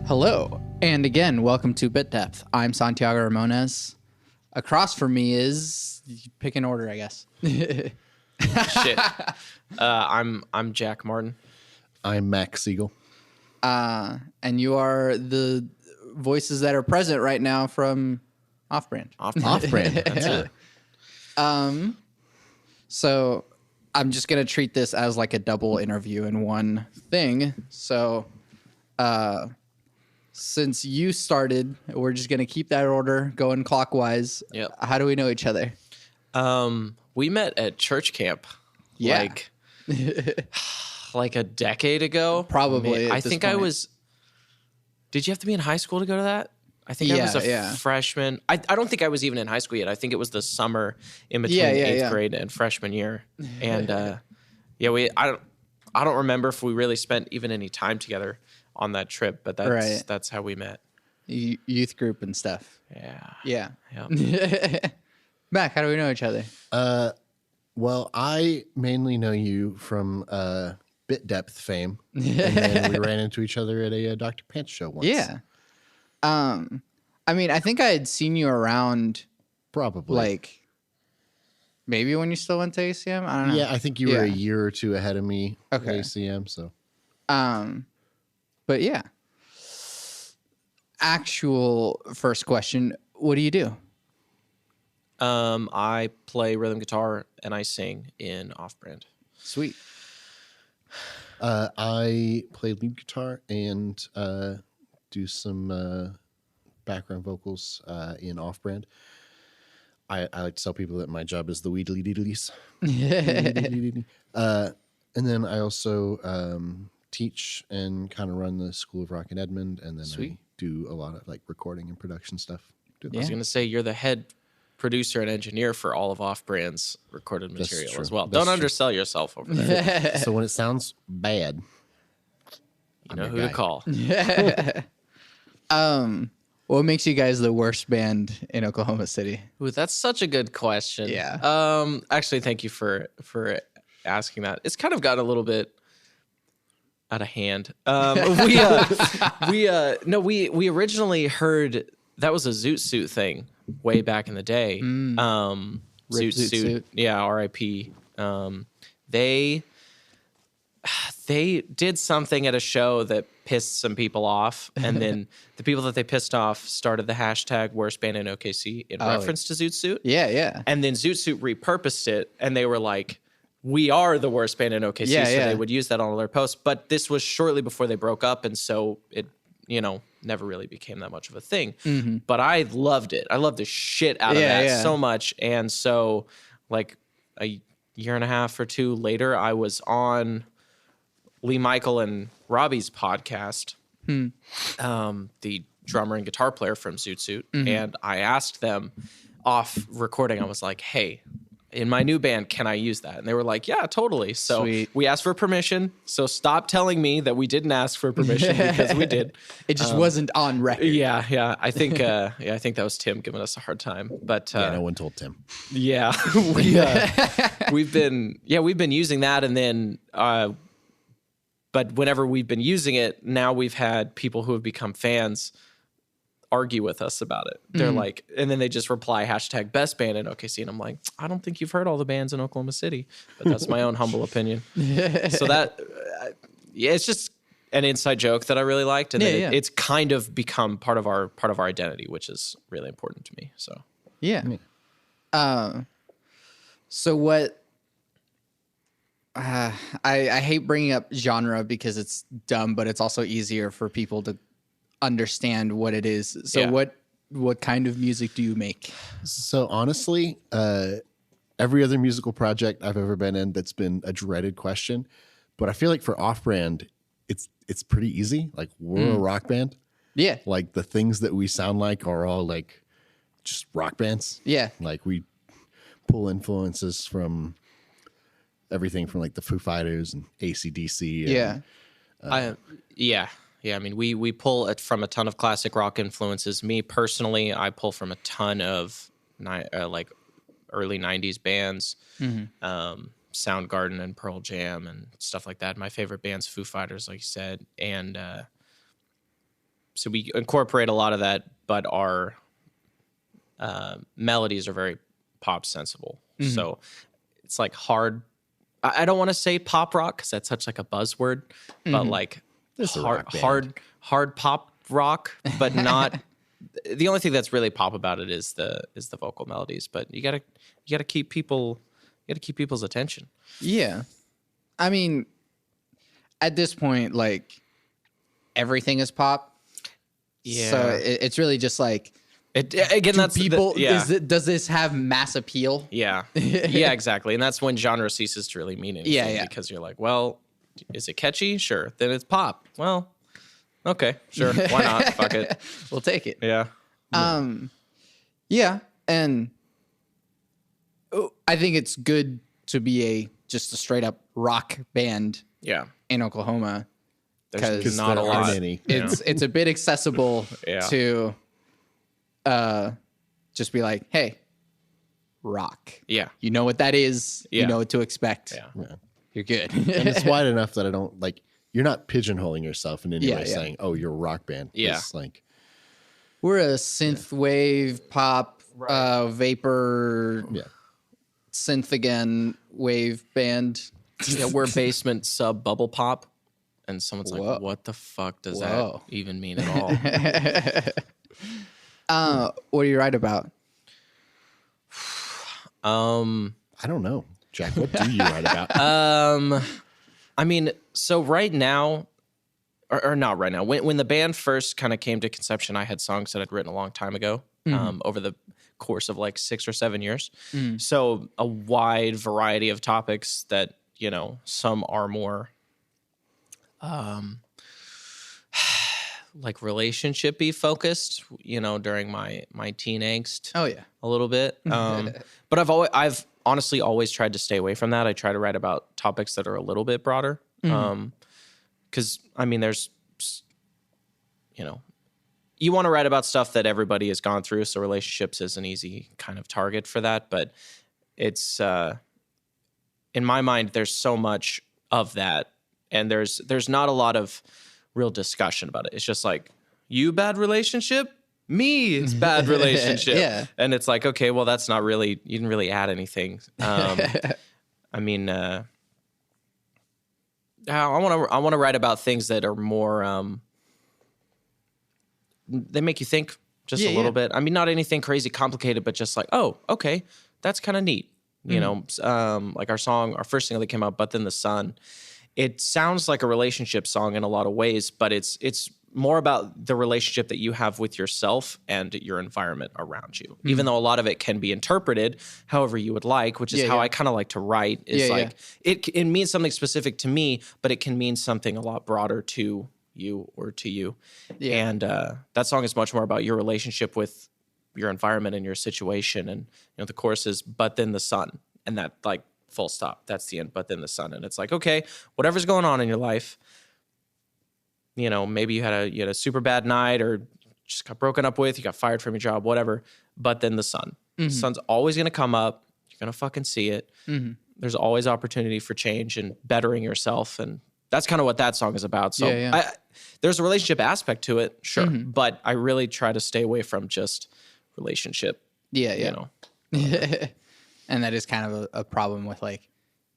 Hello, and again, welcome to Bit Depth. I'm Santiago Ramones. Across from me is pick an order, I guess. Shit. I'm Jack Martin. I'm Max Siegel. And you are the voices that are present right now from Off-Brand. Off-brand. That's it. So I'm just going to treat this as like a double interview in one thing. So since you started, we're just going to keep that order going clockwise. Yep. How do we know each other? We met at church camp. Yeah. Like a decade ago. Probably. I think I was. Did you have to be in high school to go to that? I think I was a freshman. I don't think I was even in high school yet. I think it was the summer in between eighth grade and freshman year. And I don't remember if we really spent even any time together on that trip, but that's how we met. Youth group and stuff. Yeah. Mac, how do we know each other? Well, I mainly know you from Bit Depth fame, and then we ran into each other at a Dr. Pants show once. Yeah. I mean, I think I had seen you around Probably. like maybe when you still went to ACM. I don't know. Yeah, I think you were a year or two ahead of me at Okay. ACM, so. But yeah. Actual first question, what do you do? I play rhythm guitar and I sing in Off-Brand. Sweet. I play lead guitar and do some background vocals in Off-Brand. I like to tell people that my job is the weedly deedlies. And then I also teach and kind of run the School of Rock in Edmond, and then I do a lot of like recording and production stuff. I was going to say you're the head producer and engineer for all of Off-Brand's recorded material true. as well. That's Don't undersell yourself over there. So when it sounds bad, You know who to call. What makes you guys the worst band in Oklahoma City? Ooh, that's such a good question. Yeah. Actually, thank you for asking that. It's kind of got a little bit out of hand. We originally heard that was a Zoot Suit thing way back in the day. Zoot Suit. Yeah, R.I.P. They did something at a show that pissed some people off, and then the people that they pissed off started the hashtag worst band in OKC in reference to Zoot Suit. Yeah. And then Zoot Suit repurposed it, and they were like, we are the worst band in OKC, so they would use that on all their posts. But this was shortly before they broke up, and so it, never really became that much of a thing. Mm-hmm. But I loved it. I loved the shit out of that so much. And so, like, a year and a half or two later, I was on Lee Michael and Robbie's podcast, the drummer and guitar player from Zoot Suit, and I asked them off recording, I was like, hey, in my new band, can I use that? And they were like, yeah, totally. So we asked for permission. So stop telling me that we didn't ask for permission because we did. It just wasn't on record. Yeah. I think I think that was Tim giving us a hard time. But no one told Tim. Yeah, we've been using that, and then but whenever we've been using it, now we've had people who have become fans argue with us about it. They're like, and then they just reply hashtag best band in OKC, and I'm like, I don't think you've heard all the bands in Oklahoma City, but that's my own humble opinion. So that it's just an inside joke that I really liked, and then it's kind of become part of our identity, which is really important to me. So so what? I hate bringing up genre because it's dumb, but it's also easier for people to understand what it is. So what kind of music do you make? So honestly, every other musical project I've ever been in, that's been a dreaded question. But I feel like for Off-Brand, it's pretty easy. Like, we're a rock band. Yeah. Like, the things that we sound like are all like just rock bands. Yeah. Like, we pull influences from everything from like the Foo Fighters and AC/DC. I mean, we pull it from a ton of classic rock influences. Me personally, I pull from a ton of like early 90s bands, Soundgarden and Pearl Jam and stuff like that. My favorite band's Foo Fighters, like you said. And So we incorporate a lot of that, but our melodies are very pop sensible. So it's like hard. I don't want to say pop rock because that's such like a buzzword, but like hard pop rock, but not. The only thing that's really pop about it is the vocal melodies. But you gotta keep people's attention. Yeah, I mean, at this point, like everything is pop. Yeah. So it's really just like. Does this have mass appeal? Yeah. Yeah, exactly. And that's when genre ceases to really mean anything. Yeah. Because you're like, well, is it catchy? Sure. Then it's pop. Well, okay, sure. Why not? Fuck it. We'll take it. Yeah. Yeah. And I think it's good to be just a straight up rock band in Oklahoma. There's not a lot. It's a bit accessible to just be like, hey, rock. Yeah. You know what that is. Yeah. You know what to expect. Yeah. You're good. And it's wide enough that I don't like, you're not pigeonholing yourself in any way saying, oh, you're a rock band. Yeah. It's like, we're a synth wave, pop, vapor, synth again, wave band. Yeah, we're basement sub bubble pop. And someone's Whoa. like, what the fuck does that even mean at all? What do you write about? I don't know. Jack, what do you write about? I mean, so right now, or not right now, when the band first kind of came to conception, I had songs that I'd written a long time ago, over the course of like 6 or 7 years. So a wide variety of topics that, you know, some are more like relationship-y focused, you know, during my teen angst. Oh yeah, a little bit. But I've honestly always tried to stay away from that. I try to write about topics that are a little bit broader. Because I mean, there's, you know, you want to write about stuff that everybody has gone through. So relationships is an easy kind of target for that. But it's, in my mind, there's so much of that. And there's not a lot of real discussion about it. It's just like, you bad relationship? Me, it's bad relationship. Yeah. And it's like, okay, well, that's not really, you didn't really add anything. I mean, I want to write about things that are more, they make you think just a little bit. I mean, not anything crazy complicated, but just like, oh, okay, that's kind of neat. You know, like our first single that came out, But Then the Sun, it sounds like a relationship song in a lot of ways, but it's more about the relationship that you have with yourself and your environment around you. Even though a lot of it can be interpreted however you would like, which is how I kind of like to write. Is it means something specific to me, but it can mean something a lot broader to you or to you. Yeah. And that song is much more about your relationship with your environment and your situation. And you know, the chorus is "But then the sun," and that like full stop. That's the end. But then the sun, and it's like, okay, whatever's going on in your life. You know, maybe you had a super bad night, or just got broken up with, you got fired from your job, whatever. But then the sun. The sun's always going to come up. You're going to fucking see it. There's always opportunity for change and bettering yourself. And that's kind of what that song is about. So there's a relationship aspect to it, sure. But I really try to stay away from just relationship. You know. And that is kind of a problem with like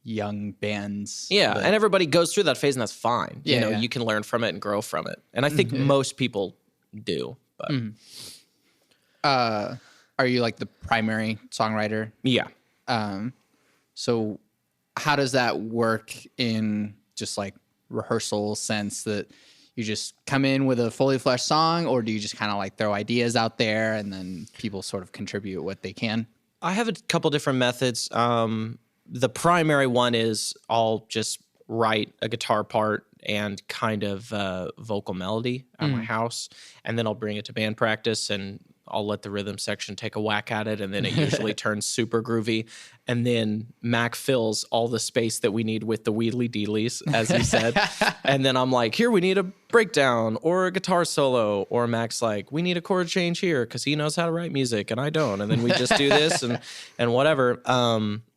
young bands. Yeah, and everybody goes through that phase, and that's fine. You know, you can learn from it and grow from it. And I think most people do. But are you like the primary songwriter? Yeah. So how does that work in just like rehearsal sense, that you just come in with a fully fleshed song, or do you just kind of like throw ideas out there and then people sort of contribute what they can? I have a couple different methods. The primary one is I'll just write a guitar part and kind of vocal melody at my house, and then I'll bring it to band practice and I'll let the rhythm section take a whack at it, and then it usually turns super groovy. And then Mac fills all the space that we need with the wheedly deedlies, as you said. And then I'm like, here, we need a breakdown or a guitar solo. Or Mac's like, we need a chord change here because he knows how to write music and I don't. And then we just do this and whatever.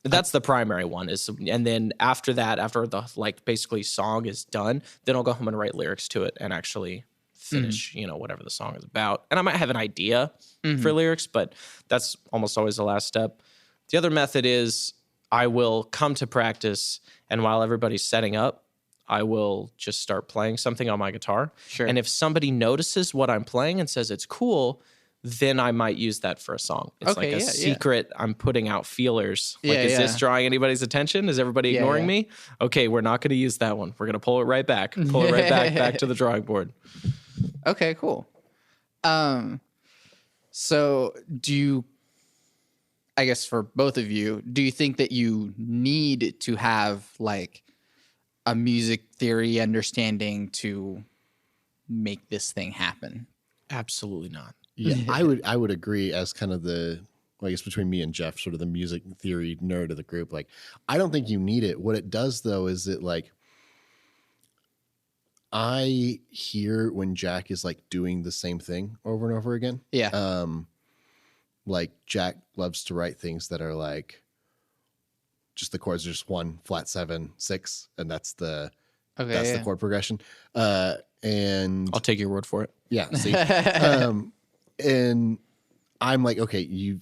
That's the primary one. And then after that, after the like basically song is done, then I'll go home and write lyrics to it and actually finish, whatever the song is about. And I might have an idea for lyrics, but that's almost always the last step. The other method is I will come to practice, and while everybody's setting up, I will just start playing something on my guitar. Sure. And if somebody notices what I'm playing and says it's cool, then I might use that for a song. It's like a secret. I'm putting out feelers. Is this drawing anybody's attention? Is everybody ignoring me? Okay, we're not going to use that one. We're going to pull it right back. Pull it right back to the drawing board. Okay, cool. So do you, I guess for both of you, do you think that you need to have like a music theory understanding to make this thing happen? Absolutely not. Yeah, I would agree as kind of I guess between me and Jeff, sort of the music theory nerd of the group. Like, I don't think you need it. What it does though is it like, I hear when Jack is like doing the same thing over and over again. Yeah. Like Jack loves to write things that are like, just the chords are just 1 flat 7 6, and that's the chord progression. And I'll take your word for it. Yeah. See, and I'm like, okay,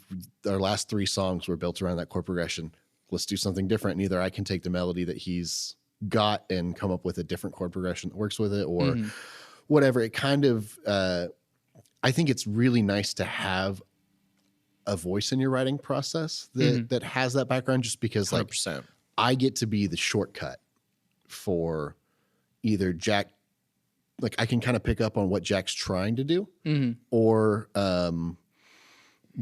our last 3 songs were built around that chord progression. Let's do something different. And either I can take the melody that he's got and come up with a different chord progression that works with it, or whatever. It kind of, I think it's really nice to have a voice in your writing process that has that background, just because 100%. Like I get to be the shortcut for either Jack. Like I can kind of pick up on what Jack's trying to do, or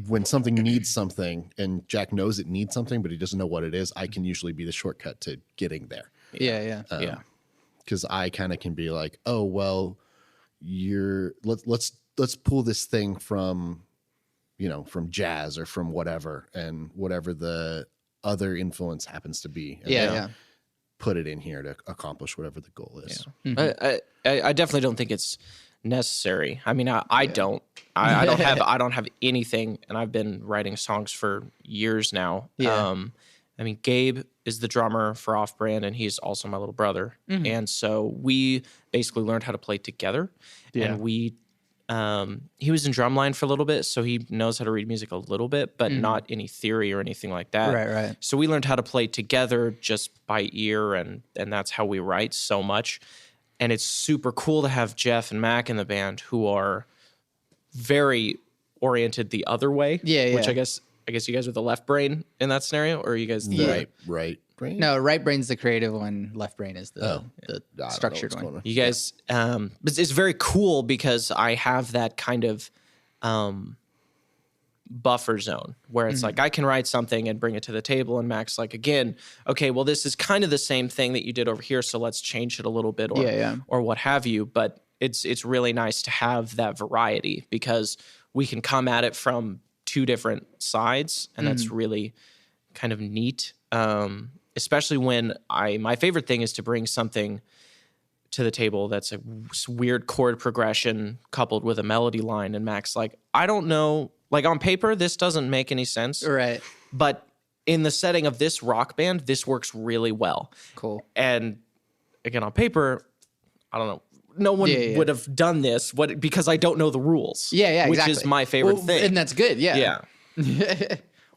when something needs something and Jack knows it needs something, but he doesn't know what it is, I can usually be the shortcut to getting there. Yeah. Because I kind of can be like, oh, well, let's pull this thing from, from jazz or from whatever, and whatever the other influence happens to be. And put it in here to accomplish whatever the goal is. Yeah. I definitely don't think it's necessary. I mean, I don't have anything, and I've been writing songs for years now. Yeah. I mean, Gabe is the drummer for Off Brand, and he's also my little brother. And so we basically learned how to play together. Yeah. And he was in drumline for a little bit, so he knows how to read music a little bit, but not any theory or anything like that. Right. So we learned how to play together just by ear, and that's how we write so much. And it's super cool to have Jeff and Mac in the band, who are very oriented the other way. Yeah. Which I guess you guys are the left brain in that scenario, or are you guys the right brain? No, right brain's the creative one. Left brain is the structured one. You guys, it's very cool because I have that kind of buffer zone where it's like I can write something and bring it to the table, and Mac's like, again, okay, well, this is kind of the same thing that you did over here, so let's change it a little bit, or what have you. But it's really nice to have that variety, because we can come at it from 2 different sides, and that's really kind of neat. Especially when my favorite thing is to bring something to the table that's a weird chord progression coupled with a melody line, and Mac's like, I don't know, like on paper, this doesn't make any sense. Right. But in the setting of this rock band, this works really well. Cool. And again, on paper, I don't know. No one would have done this because I don't know the rules. Yeah, which exactly. is my favorite thing. And that's good, yeah.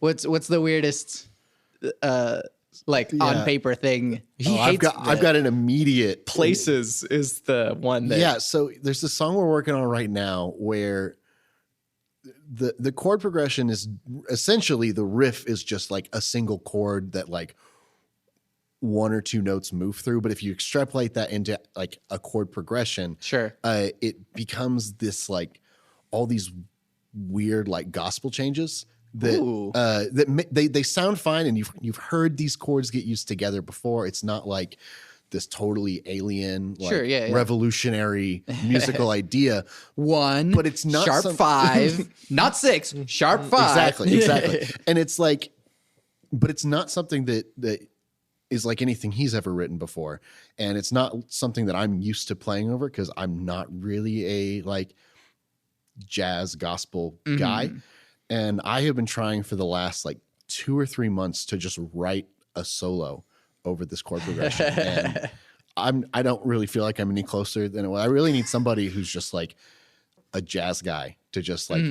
What's the weirdest on paper thing? I've got an immediate Places is the one that... Yeah, so there's this song we're working on right now where the chord progression is essentially, the riff is just like a single chord that like 1 or 2 notes move through. But if you extrapolate that into like a chord progression, sure, it becomes this like all these weird like gospel changes that they sound fine, and you've heard these chords get used together before. It's not like this totally alien, like revolutionary musical idea. 1, but it's not sharp 5, not 6, sharp 5. Exactly. And it's like, but it's not something that is like anything he's ever written before, and it's not something that I'm used to playing over, because I'm not really a like jazz gospel guy. And I have been trying for the last like 2 or 3 months to just write a solo over this chord progression. And I don't really feel like I'm any closer than it was. I really need somebody who's just like a jazz guy to just like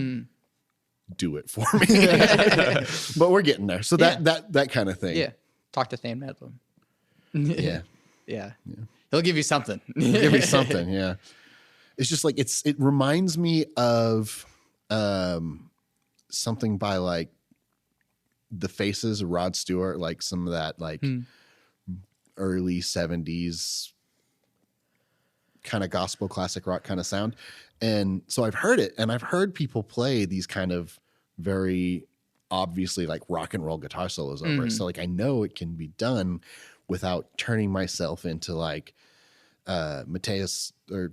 do it for me. But we're getting there. So that kind of thing. Yeah. Talk to Thane Medlem. Yeah. He'll give you something. Give me something. Yeah. It's just like, it reminds me of something by like The Faces, Rod Stewart, like some of that like early 70s kind of gospel classic rock kind of sound. And so I've heard it, and I've heard people play these kind of very obviously like rock and roll guitar solos over it. So like I know it can be done without turning myself into like Mateus or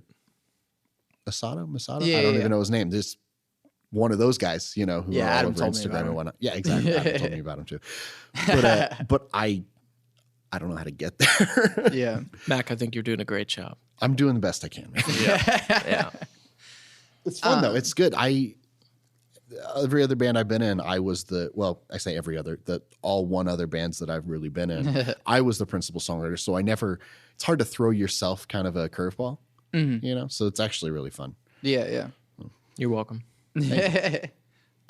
Masada. I don't even know his name. There's one of those guys, you know, who are all Adam over told me Instagram about and him. whatnot. Yeah, exactly. Adam told me about him too. But I don't know how to get there. Yeah. Mac, I think you're doing a great job. I'm doing the best I can. Yeah. It's fun though. It's good. Every other band I've been in, I say every other, all one other bands that I've really been in, I was the principal songwriter. So it's hard to throw yourself kind of a curveball, you know? So it's actually really fun. Yeah. You're welcome.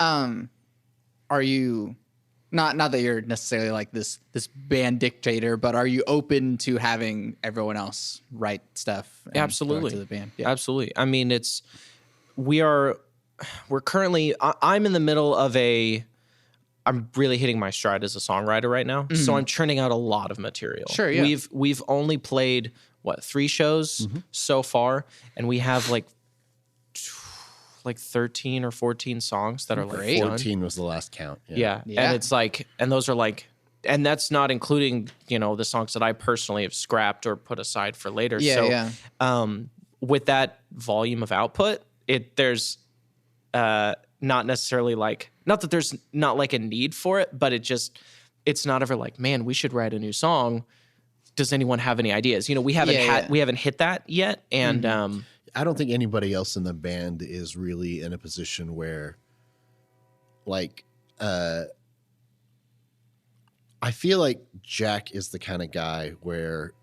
Are you not that you're necessarily like this band dictator, but are you open to having everyone else write stuff? And Absolutely. throw it to the band? Yeah. Absolutely. I mean, we're currently, I'm in the middle of I'm really hitting my stride as a songwriter right now. So I'm churning out a lot of material. Sure, yeah. We've only played 3 shows so far, and we have like 13 or 14 songs that are like 14 was the last count. Yeah. And it's like, and those are like, and that's not including, you know, the songs that I personally have scrapped or put aside for later. With that volume of output, there's not necessarily like, not that there's not like a need for it, but it's not ever like, man, we should write a new song. Does anyone have any ideas? You know, we haven't hit that yet. And, I don't think anybody else in the band is really in a position where like, I feel like Jack is the kind of guy where,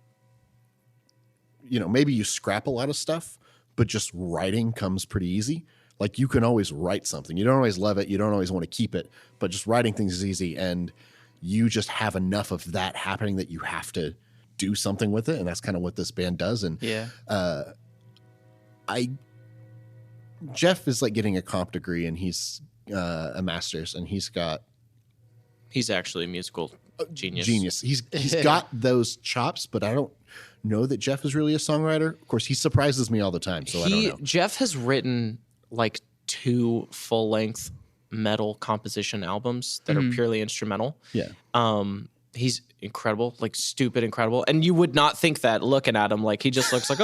you know, maybe you scrap a lot of stuff, but just writing comes pretty easy. Like you can always write something. You don't always love it. You don't always want to keep it, but just writing things is easy. And you just have enough of that happening that you have to do something with it. And that's kind of what this band does. And Jeff is like getting a comp degree, and he's a master's, and he's actually a musical genius. He's got those chops, but I don't know that Jeff is really a songwriter. Of course, he surprises me all the time, so I don't know. Jeff has written like 2 full-length metal composition albums that are purely instrumental. Yeah. He's incredible, like stupid incredible. And you would not think that looking at him. Like he just looks like,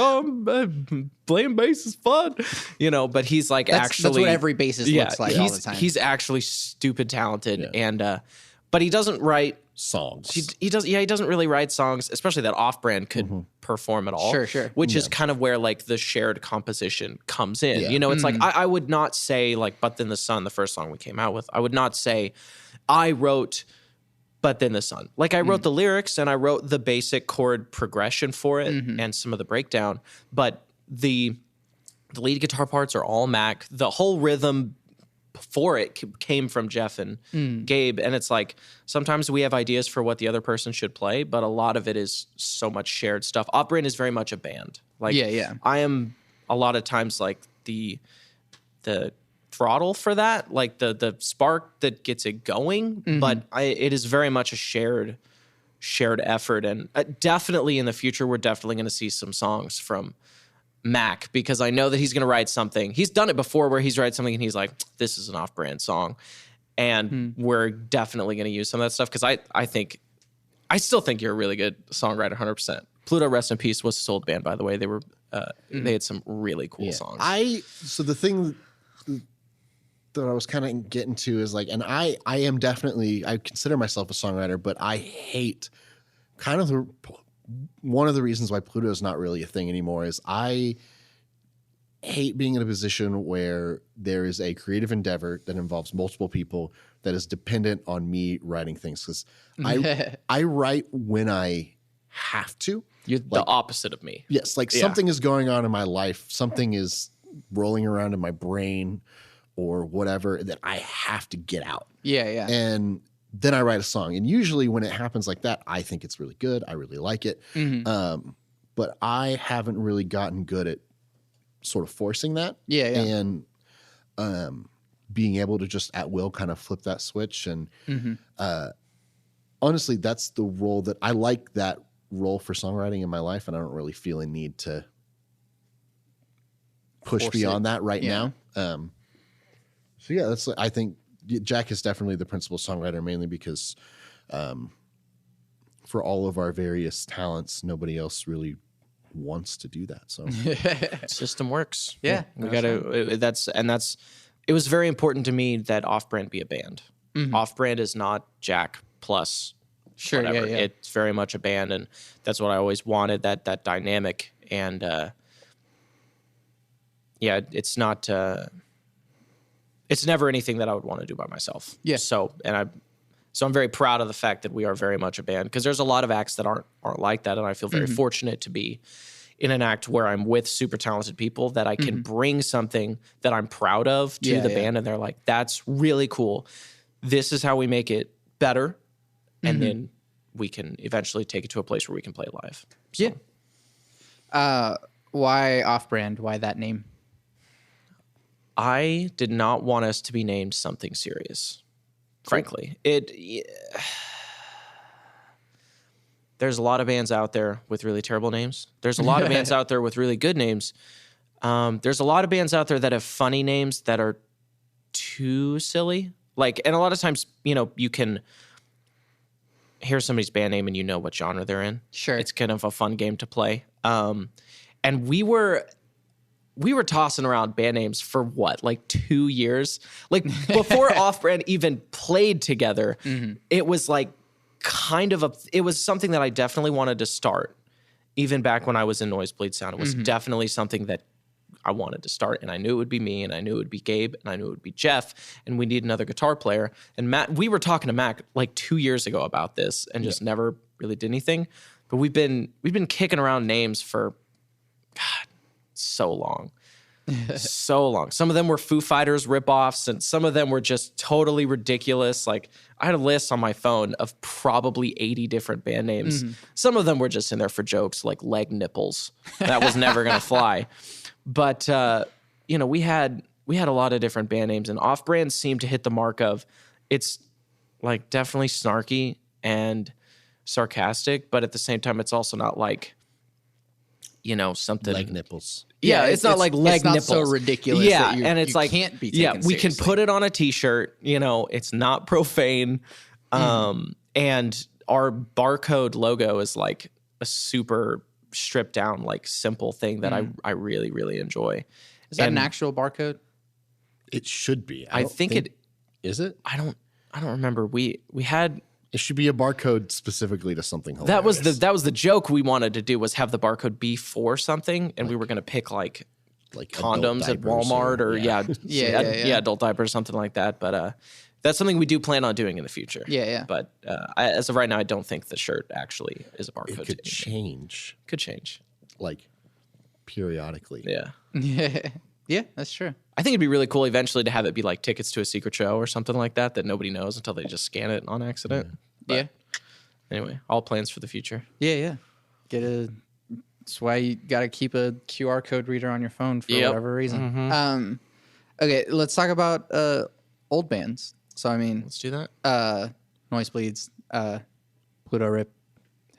playing bass is fun, you know, but he's like that's what every bassist looks like all the time. He's actually stupid talented. And, but he doesn't write songs. He doesn't really write songs, especially that Off-Brand could perform at all. Sure. Which is kind of where like the shared composition comes in. You know, it's like, I would not say like, But Then the Sun, the first song we came out with, I would not say I wrote But Then the Sun. Like I wrote the lyrics and I wrote the basic chord progression for it and some of the breakdown, but the lead guitar parts are all Mac. The whole rhythm for it came from Jeff and Gabe. And it's like, sometimes we have ideas for what the other person should play, but a lot of it is so much shared stuff. Off-Brand is very much a band. Like I am a lot of times like the throttle for that, like the spark that gets it going, but it is very much a shared effort. And definitely in the future, we're definitely going to see some songs from Mac, because I know that he's going to write something. He's done it before where he's write something and he's like, this is an Off-Brand song. And we're definitely going to use some of that stuff, because I still think you're a really good songwriter, 100%. Pluto, rest in peace, was his old band, by the way. They were they had some really cool songs. So the thing that I was kind of getting to is like, and I am definitely, I consider myself a songwriter, but I hate kind of one of the reasons why Pluto is not really a thing anymore is I hate being in a position where there is a creative endeavor that involves multiple people that is dependent on me writing things. Because I write when I have to. You're the opposite of me. Yes, like something is going on in my life. Something is rolling around in my brain or whatever that I have to get out. Yeah, yeah. And then I write a song. And usually when it happens like that, I think it's really good. I really like it. But I haven't really gotten good at sort of forcing that. Yeah, yeah. And being able to just at will kind of flip that switch. And honestly, that's the role that I like, that role for songwriting in my life. And I don't really feel a need to push beyond that right now. So yeah, I think Jack is definitely the principal songwriter, mainly because for all of our various talents, nobody else really wants to do that. So system works. Yeah. We gotta, it was very important to me that Off-Brand be a band. Off-Brand is not Jack plus whatever. Yeah. It's very much a band, and that's what I always wanted, that dynamic. And it's not it's never anything that I would want to do by myself. Yeah. So I'm very proud of the fact that we are very much a band, because there's a lot of acts that aren't like that, and I feel very fortunate to be in an act where I'm with super talented people that I can bring something that I'm proud of to the band, and they're like, that's really cool. This is how we make it better, and then we can eventually take it to a place where we can play it live. So. Yeah. Why Off-Brand? Why that name? I did not want us to be named something serious. Frankly, there's a lot of bands out there with really terrible names. There's a lot of bands out there with really good names. There's a lot of bands out there that have funny names that are too silly. And a lot of times, you can hear somebody's band name and you know what genre they're in. Sure. It's kind of a fun game to play. And we were tossing around band names for 2 years? Before Off-Brand even played together, it was it was something that I definitely wanted to start. Even back when I was in Noisebleed Sound, it was definitely something that I wanted to start. And I knew it would be me, and I knew it would be Gabe, and I knew it would be Jeff, and we need another guitar player. And Matt, we were talking to Matt 2 years ago about this and just never really did anything. But we've been kicking around names for so long. So long. Some of them were Foo Fighters ripoffs, and some of them were just totally ridiculous. I had a list on my phone of probably 80 different band names. Some of them were just in there for jokes, like Leg Nipples. That was never going to fly. But, we had a lot of different band names, and Off-Brand seemed to hit the mark of, it's definitely snarky and sarcastic, but at the same time, it's also not something. Leg nipples. Yeah, it's not like leg nipples. It's not so ridiculous. Yeah, that and it's can't be taken we can seriously. put it on a T-shirt. It's not profane, and our barcode logo is a super stripped down, simple thing that I really, really enjoy. Is that an actual barcode? It should be. I think it is. It? I don't remember. We had. It should be a barcode specifically to something hilarious. That was the joke we wanted to do, was have the barcode be for something, and we were going to pick like condoms at Walmart or adult diapers, something like that. But that's something we do plan on doing in the future. Yeah. But as of right now, I don't think the shirt actually is a barcode. It could change. Could change. Periodically. Yeah. Yeah, that's true. I think it'd be really cool eventually to have it be tickets to a secret show or something like that nobody knows until they just scan it on accident. Yeah. Anyway, all plans for the future. Yeah. That's why you got to keep a QR code reader on your phone for whatever reason. Okay, let's talk about old bands. So Let's do that. Noisebleeds, Pluto Rip.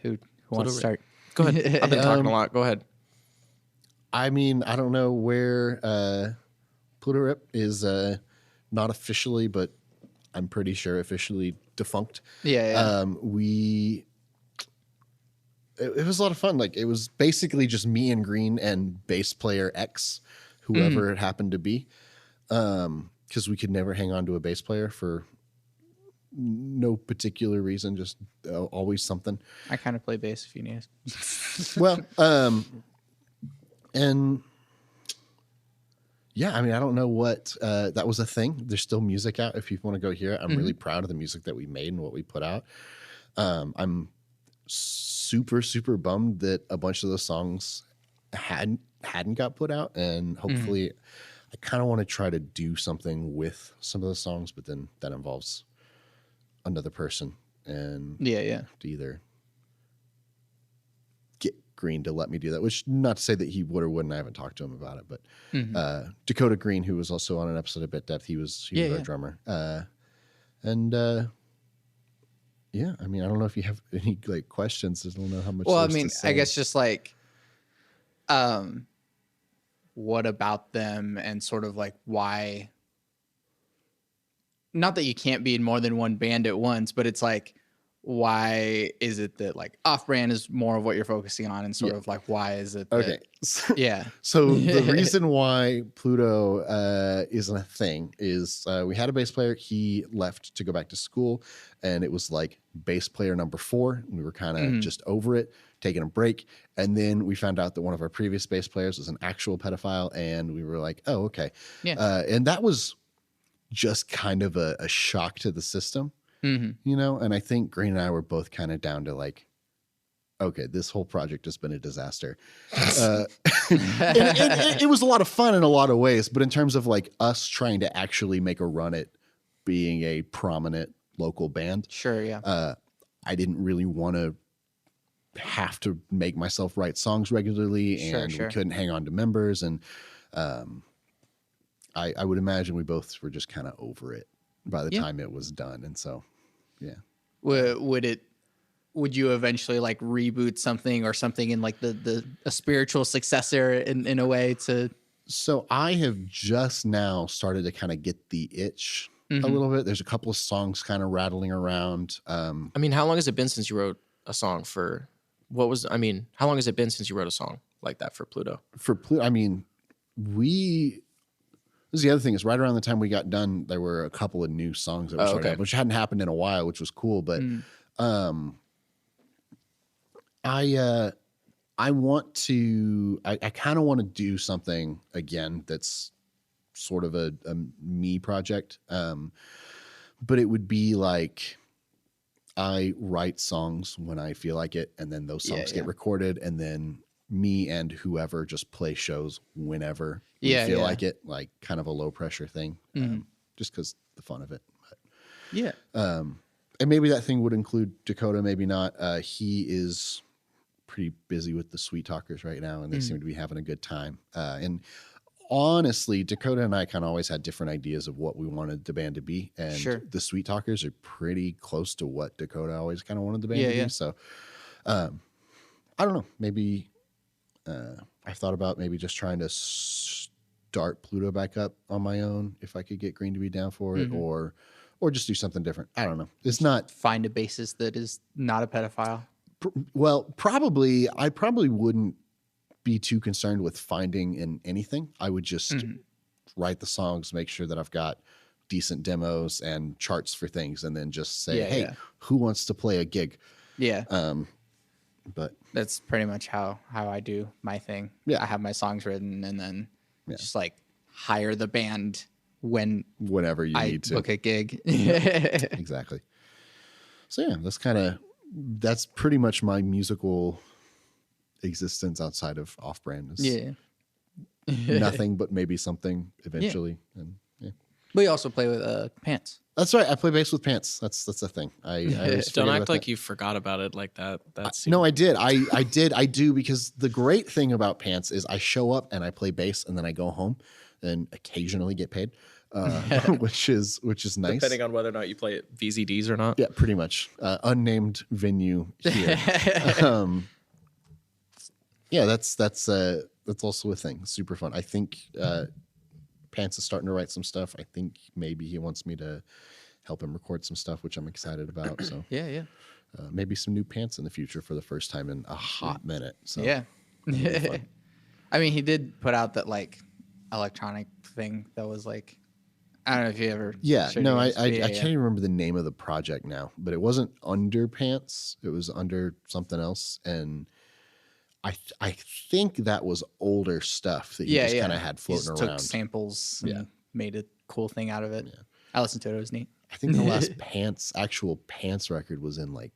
Who wants to start? Go ahead. I've been talking a lot. Go ahead. I mean, I don't know where Pluto Rip is not officially, but I'm pretty sure officially defunct. Yeah. It was a lot of fun. It was basically just me and Green and bass player X, whoever it happened to be, because we could never hang on to a bass player for no particular reason, just always something. I kind of play bass if you need it. Well, and yeah, I mean, I don't know what that was a thing. There's still music out if you want to go hear it. I'm really proud of the music that we made and what we put out. I'm super bummed that a bunch of those songs hadn't got put out, and hopefully I kind of want to try to do something with some of those songs, but then that involves another person and to either get Green to let me do that, which not to say that he would or wouldn't. I haven't talked to him about it, but Dakota Green, who was also on an episode of Bit Depth, he was our drummer. Yeah, I mean, I don't know if you have any like questions. I don't know how much. Well, I mean, I guess just like, what about them and sort of like why? Not that you can't be in more than one band at once, but it's like, why is it that like Off-Brand is more of what you're focusing on, and sort of like why is it? That, okay, So the reason why Pluto isn't a thing is we had a bass player. He left to go back to school, and it was like bass player number 4. We were kind of just over it, taking a break, and then we found out that one of our previous bass players was an actual pedophile, and we were like, oh, okay, and that was just kind of a shock to the system. You know, and I think Green and I were both kind of down to like, okay, this whole project has been a disaster. It was a lot of fun in a lot of ways, but in terms of like us trying to actually make a run at being a prominent local band, I didn't really want to have to make myself write songs regularly, and we couldn't hang on to members, and I would imagine we both were just kind of over it by the time it was done, and so. Yeah. Would you eventually like reboot something or something in like a spiritual successor in a way to? So I have just now started to kind of get the itch a little bit. There's a couple of songs kind of rattling around. I mean, how long has it been since you wrote a song for how long has it been since you wrote a song like that for Pluto? For Pluto, I mean, this is the other thing is right around the time we got done, there were a couple of new songs that were starting up, which hadn't happened in a while, which was cool. But I want to, I kind of want to do something again that's sort of a me project. But it would be like I write songs when I feel like it, and then those songs get recorded, and then me and whoever just play shows whenever we feel like it, like kind of a low pressure thing, just because the fun of it. But, and maybe that thing would include Dakota, maybe not. He is pretty busy with the Sweet Talkers right now, and they seem to be having a good time. And honestly, Dakota and I kind of always had different ideas of what we wanted the band to be, and the Sweet Talkers are pretty close to what Dakota always kind of wanted the band to be. So I don't know, maybe I thought about maybe just trying to start Pluto back up on my own if I could get Green to be down for it, or just do something different. I don't know. It's not find a bassist that is not a pedophile. Well, I probably wouldn't be too concerned with finding in anything. I would just write the songs, make sure that I've got decent demos and charts for things, and then just say, hey, who wants to play a gig? Yeah. But that's pretty much how I do my thing. I have my songs written, and then just like hire the band whenever you need to book a gig. Exactly. So yeah, that's pretty much my musical existence outside of Off-Brand. Nothing but maybe something eventually. And we also play with Pants. That's right. I play bass with Pants. That's the thing. I don't act like you forgot about it like that. No, I did. I do, because the great thing about Pants is I show up and I play bass, and then I go home and occasionally get paid, which is nice. Depending on whether or not you play at VZDs or not. Yeah, pretty much. Unnamed venue here. That's also a thing. Super fun. I think Pants is starting to write some stuff. I think maybe he wants me to help him record some stuff, which I'm excited about. So maybe some new Pants in the future for the first time in a hot minute. So I mean, he did put out that like electronic thing that was like, I don't know if you ever. I can't even remember the name of the project now, but it wasn't under Pants. It was under something else, and I think that was older stuff that he just kind of had floating around. Took samples and made a cool thing out of it. Yeah. I listened to it. It was neat. I think the last actual Pants record was in like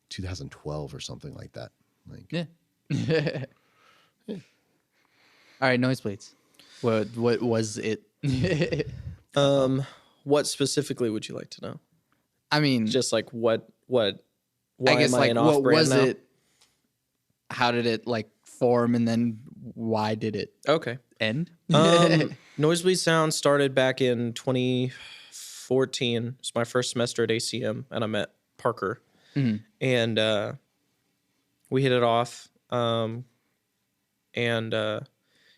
2012 or something like that. Like, Yeah. All right, Nosebleeds. What was it? What specifically would you like to know? I mean, Just like why I guess am I like an what off-brand was now? it? How did it like form, and then why did it Okay. end? Noisebleed Sound started back in 2014. It's my first semester at ACM, and I met Parker, and we hit it off. And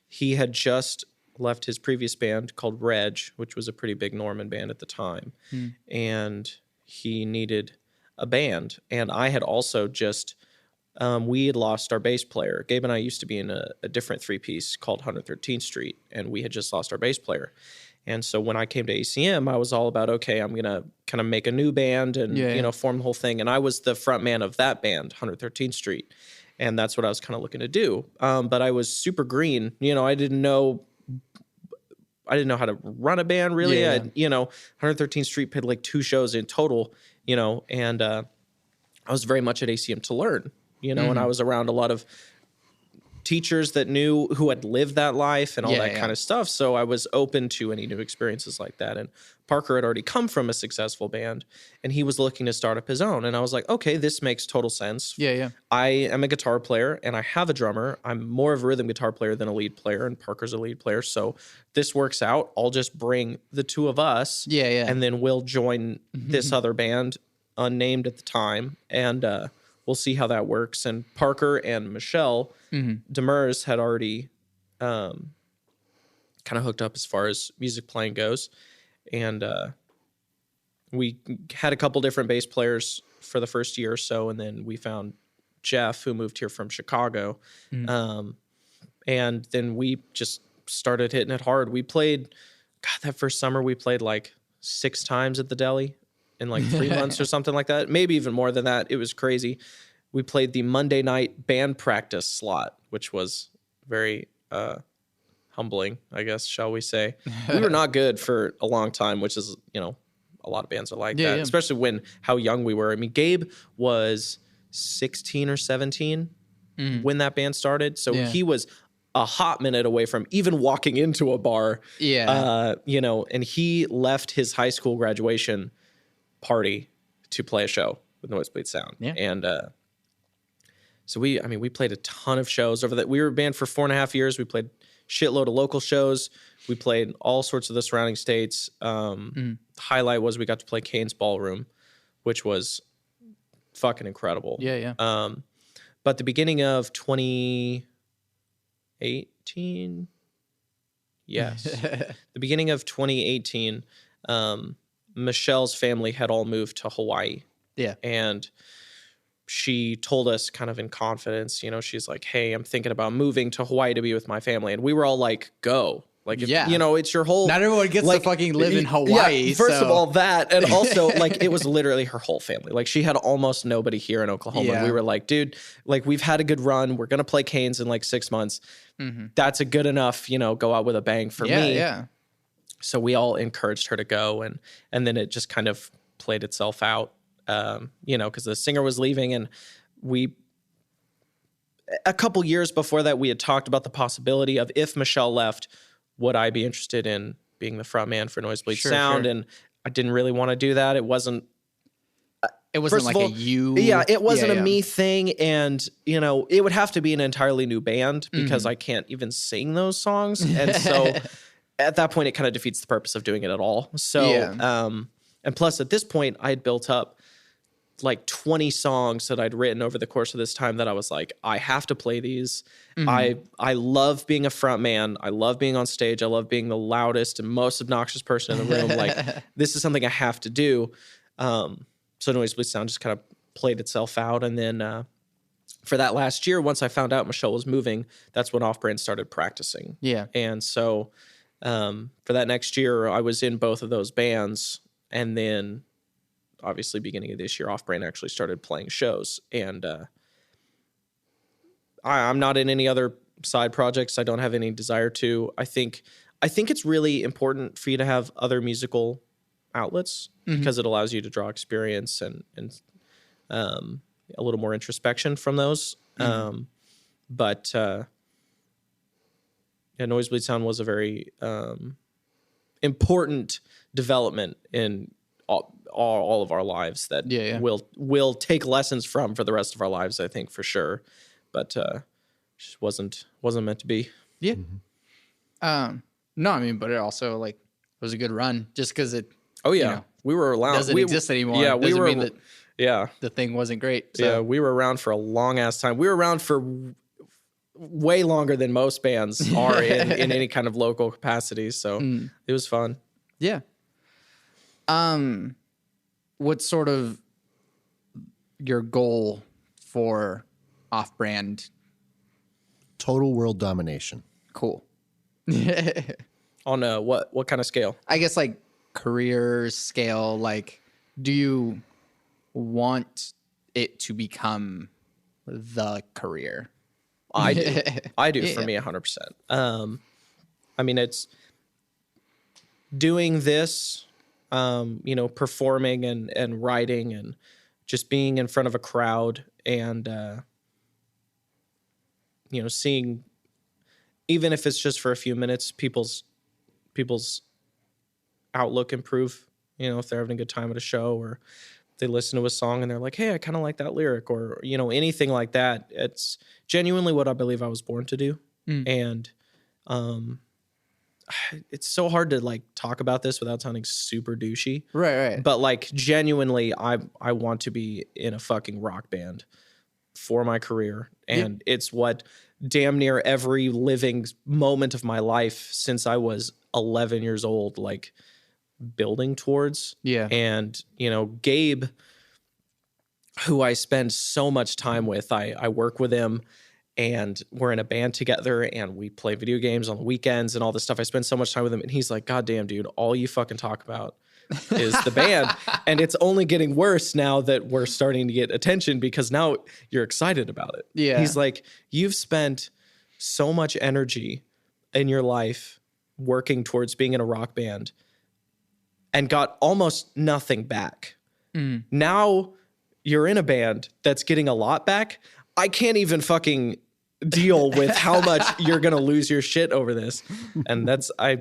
he had just left his previous band called Reg, which was a pretty big Norman band at the time, and he needed a band. And I had also just we had lost our bass player. Gabe and I used to be in a different three-piece called 113th Street, and we had just lost our bass player. And so when I came to ACM, I was all about, okay, I'm going to kind of make a new band and, form the whole thing. And I was the front man of that band, 113th Street. And that's what I was kind of looking to do. But I was super green. I didn't know how to run a band really. Yeah. 113th Street played like 2 shows in total, and I was very much at ACM to learn, and I was around a lot of teachers that knew who had lived that life and all that kind of stuff. So I was open to any new experiences like that. And Parker had already come from a successful band and he was looking to start up his own. And I was like, okay, this makes total sense. Yeah. I am a guitar player and I have a drummer. I'm more of a rhythm guitar player than a lead player, and Parker's a lead player. So this works out. I'll just bring the two of us. Yeah. And then we'll join this other band, unnamed at the time. And we'll see how that works. And Parker and Michelle Demers had already kind of hooked up as far as music playing goes. And we had a couple different bass players for the first year or so. And then we found Jeff, who moved here from Chicago. And then we just started hitting it hard. We played, that first summer we played like 6 times at the Deli in like 3 months or something like that. Maybe even more than that. It was crazy. We played the Monday night band practice slot, which was very humbling, I guess, shall we say. We were not good for a long time, which is, a lot of bands are like that, especially how young we were. I mean, Gabe was 16 or 17 when that band started. So he was a hot minute away from even walking into a bar. And he left his high school graduation party to play a show with Nosebleed Sound. And so we played a ton of shows over that. We were a band for 4.5 years. We played shitload of local shows. We played all sorts of the surrounding states. The highlight was we got to play Kane's Ballroom, which was fucking incredible. But the beginning of 2018, the beginning of 2018, Michelle's family had all moved to Hawaii. And she told us kind of in confidence, she's like, hey, I'm thinking about moving to Hawaii to be with my family. And we were all like, go. Like, it's your whole... Not everyone gets to fucking live in Hawaii. Yeah, first of all, that. And also, like, it was literally her whole family. Like, she had almost nobody here in Oklahoma. And we were like, dude, like, we've had a good run. We're going to play Canes in like 6 months. That's a good enough, go out with a bang for me. So we all encouraged her to go. And then it just kind of played itself out. Because the singer was leaving, and a couple years before that, we had talked about the possibility of, if Michelle left, would I be interested in being the front man for Nosebleed Sound? And I didn't really want to do that. It wasn't like a you. Yeah, it wasn't a me thing. And, it would have to be an entirely new band because I can't even sing those songs. And so at that point, it kind of defeats the purpose of doing it at all. So, and plus at this point, I had built up like 20 songs that I'd written over the course of this time that I was like, I have to play these. I love being a front man. I love being on stage. I love being the loudest and most obnoxious person in the room. Like, this is something I have to do. So Nosebleed Sound just kind of played itself out. And then for that last year, once I found out Michelle was moving, that's when Off-Brand started practicing. And so for that next year, I was in both of those bands. And then obviously beginning of this year, Off-Brand actually started playing shows. And I'm not in any other side projects. I don't have any desire to. I think it's really important for you to have other musical outlets because it allows you to draw experience and a little more introspection from those. But Noisebleed Sound was a very important development in all of our lives that we'll take lessons from for the rest of our lives, I think, for sure. But just wasn't meant to be. Yeah. No, I mean, but it also like was a good run just because it. Oh yeah, we were around. Doesn't exist anymore. Yeah, we were. Mean that the thing wasn't great. So. Yeah, we were around for a long ass time. We were around for way longer than most bands are in any kind of local capacity. So it was fun. Yeah. What's sort of your goal for Off-Brand? Total world domination. Cool. On what kind of scale? I guess like career scale. Like, do you want it to become the career? I do. I do for me 100%. I mean, it's doing this, performing and writing and just being in front of a crowd and, seeing, even if it's just for a few minutes, people's outlook improve, if they're having a good time at a show or they listen to a song and they're like, hey, I kind of like that lyric or, anything like that. It's genuinely what I believe I was born to do. And it's so hard to like talk about this without sounding super douchey. Right. But like genuinely, I want to be in a fucking rock band for my career. And it's what damn near every living moment of my life since I was 11 years old, like building towards. Yeah. And, Gabe, who I spend so much time with, I work with him and we're in a band together and we play video games on the weekends and all this stuff. I spend so much time with him and he's like, God damn, dude, all you fucking talk about is the band. And it's only getting worse now that we're starting to get attention because now you're excited about it. Yeah. He's like, you've spent so much energy in your life working towards being in a rock band and got almost nothing back. Now you're in a band that's getting a lot back. I can't even fucking deal with how much you're going to lose your shit over this. And that's, I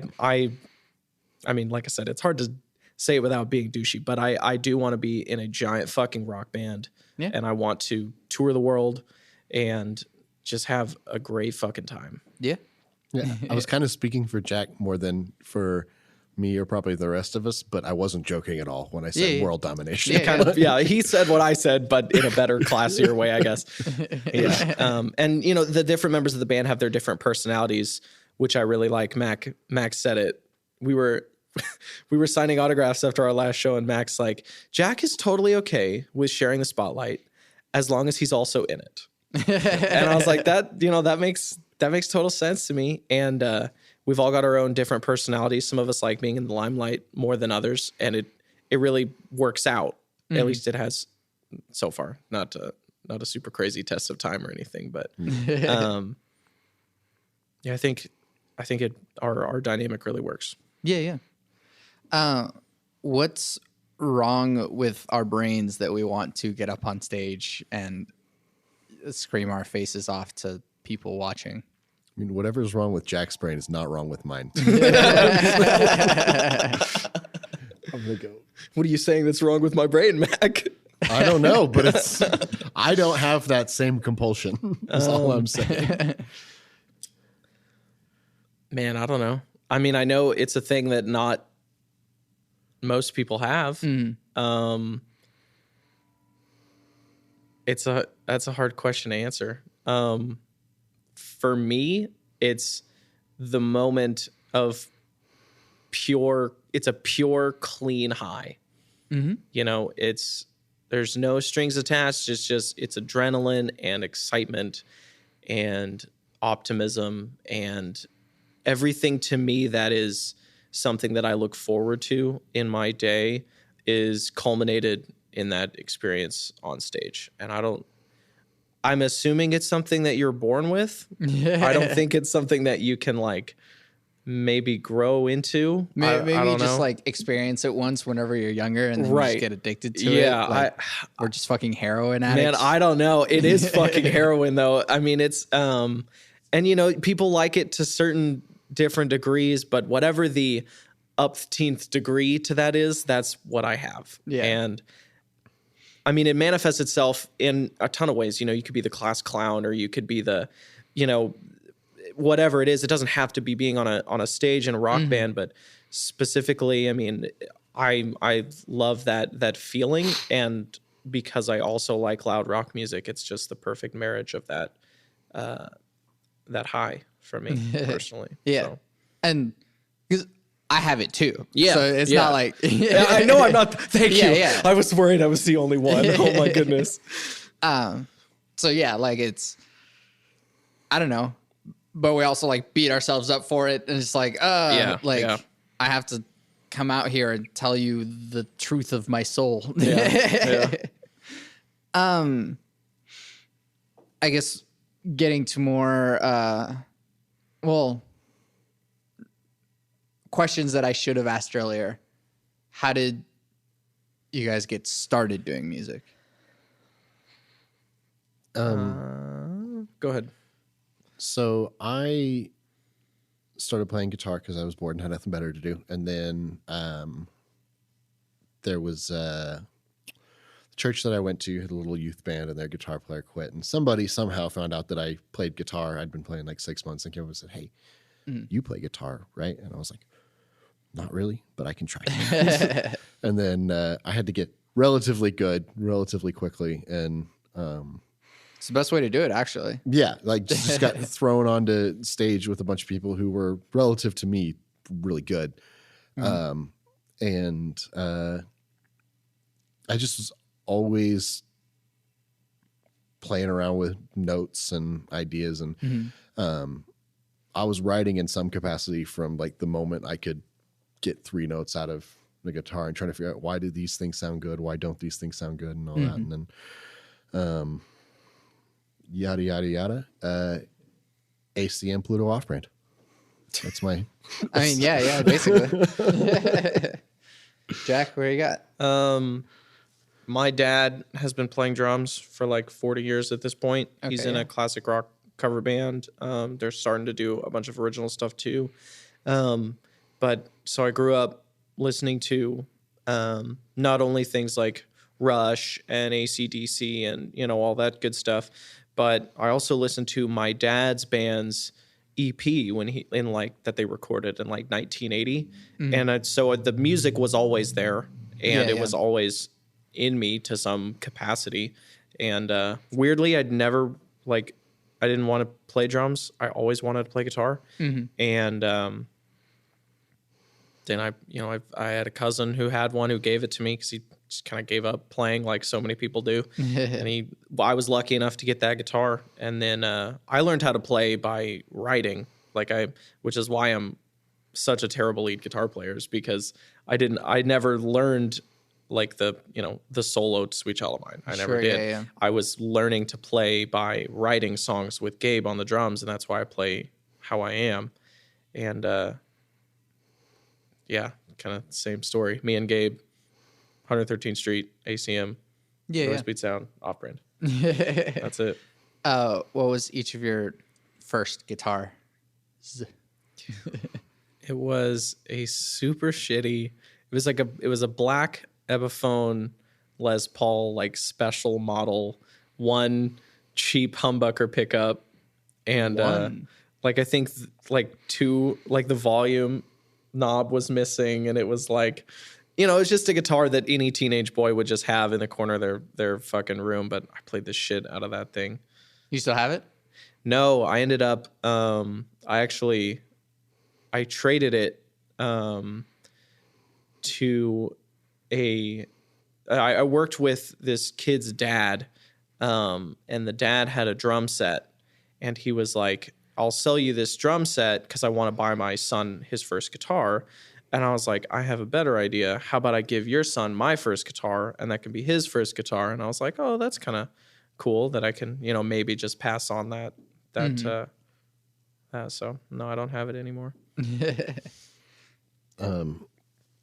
mean, like I said, it's hard to say it without being douchey, but I do want to be in a giant fucking rock band. Yeah. And I want to tour the world and just have a great fucking time. Yeah. Yeah. I was kind of speaking for Jack more than for me or probably the rest of us, but I wasn't joking at all when I said world domination. He said what I said, but in a better, classier way, I guess. Yeah. And the different members of the band have their different personalities, which I really like. Max said it. We were signing autographs after our last show, and Max like, Jack is totally okay with sharing the spotlight as long as he's also in it. And I was like, that makes total sense to me. And we've all got our own different personalities. Some of us like being in the limelight more than others, and it really works out. At least it has so far. Not a super crazy test of time or anything, but I think our dynamic really works. Yeah. What's wrong with our brains that we want to get up on stage and scream our faces off to people watching? I mean, whatever's wrong with Jack's brain is not wrong with mine. I'm gonna go. What are you saying that's wrong with my brain, Mac? I don't know, but I don't have that same compulsion. That's all I'm saying. Man, I don't know. I mean, I know it's a thing that not most people have. That's a hard question to answer. For me, it's the moment of it's a pure, clean high. There's no strings attached. It's adrenaline and excitement and optimism and everything to me that is something that I look forward to in my day is culminated in that experience on stage. And I'm assuming it's something that you're born with. I don't think it's something that you can like maybe grow into. Maybe I you don't just know. like experience it once whenever you're younger, and then you Right. just get addicted to Yeah, it. Like, we're just fucking heroin Man, addicts. I don't know. It is fucking heroin though. I mean, it's and you know, people like it to certain different degrees, but whatever the upteenth degree to that is, that's what I have. Yeah. And I mean, it manifests itself in a ton of ways. You know, you could be the class clown, or you could be the, you know, whatever it is. It doesn't have to be being on a stage in a rock band, but specifically, I mean, I love that feeling, and because I also like loud rock music, it's just the perfect marriage of that that high for me personally. Yeah. So. And because I have it too. Yeah. So it's Yeah. not like Yeah, I know I'm not. Thank you. Yeah. I was worried I was the only one. Oh my goodness. So yeah, like it's, I don't know, but we also like beat ourselves up for it, and it's like, I have to come out here and tell you the truth of my soul. Yeah. I guess getting to more, questions that I should have asked earlier. How did you guys get started doing music? Go ahead. So I started playing guitar because I was bored and had nothing better to do. And then there was the church that I went to had a little youth band, and their guitar player quit. And somebody somehow found out that I played guitar. I'd been playing like 6 months, and came up and said, "Hey, you play guitar, right?" And I was like, "Not really, but I can try." And then I had to get relatively good relatively quickly. And It's the best way to do it, actually. yeah, like just got thrown onto stage with a bunch of people who were relative to me really good. And I just was always playing around with notes and ideas. And I was writing in some capacity from like the moment I could get 3 notes out of the guitar, and trying to figure out, why do these things sound good? Why don't these things sound good? And all that. And then, yada, yada, yada. ACM Pluto off-brand. That's my... I mean, yeah, basically. Jack, where you got? My dad has been playing drums for like 40 years at this point. Okay, He's in a classic rock cover band. They're starting to do a bunch of original stuff too. But so I grew up listening to not only things like Rush and AC/DC and, you know, all that good stuff, but I also listened to my dad's band's EP when he in like that they recorded in like 1980, and so the music was always there, and it was always in me to some capacity. And weirdly, I didn't want to play drums. I always wanted to play guitar, and then I had a cousin who had one, who gave it to me because he just kind of gave up playing like so many people do. And I was lucky enough to get that guitar. And then I learned how to play by writing, which is why I'm such a terrible lead guitar player, is because I never learned like the solo to Sweet Child of Mine. I never did. Yeah. I was learning to play by writing songs with Gabe on the drums, and that's why I play how I am. And yeah, kind of same story. Me and Gabe, 113th Street, ACM, no speed sound, off-brand. That's it. What was each of your first guitar? It was a super shitty. It was a black Epiphone Les Paul, like special model, one cheap humbucker pickup, and I think two, like the volume knob was missing, and it was like, it's just a guitar that any teenage boy would just have in the corner of their fucking room. But I played the shit out of that thing. You still have it? No, I ended up. I traded it to I worked with this kid's dad, and the dad had a drum set, and he was like, "I'll sell you this drum set because I want to buy my son his first guitar." And I was like, "I have a better idea. How about I give your son my first guitar, and that can be his first guitar?" And I was like, "Oh, that's kind of cool that I can, maybe just pass on that." So no, I don't have it anymore.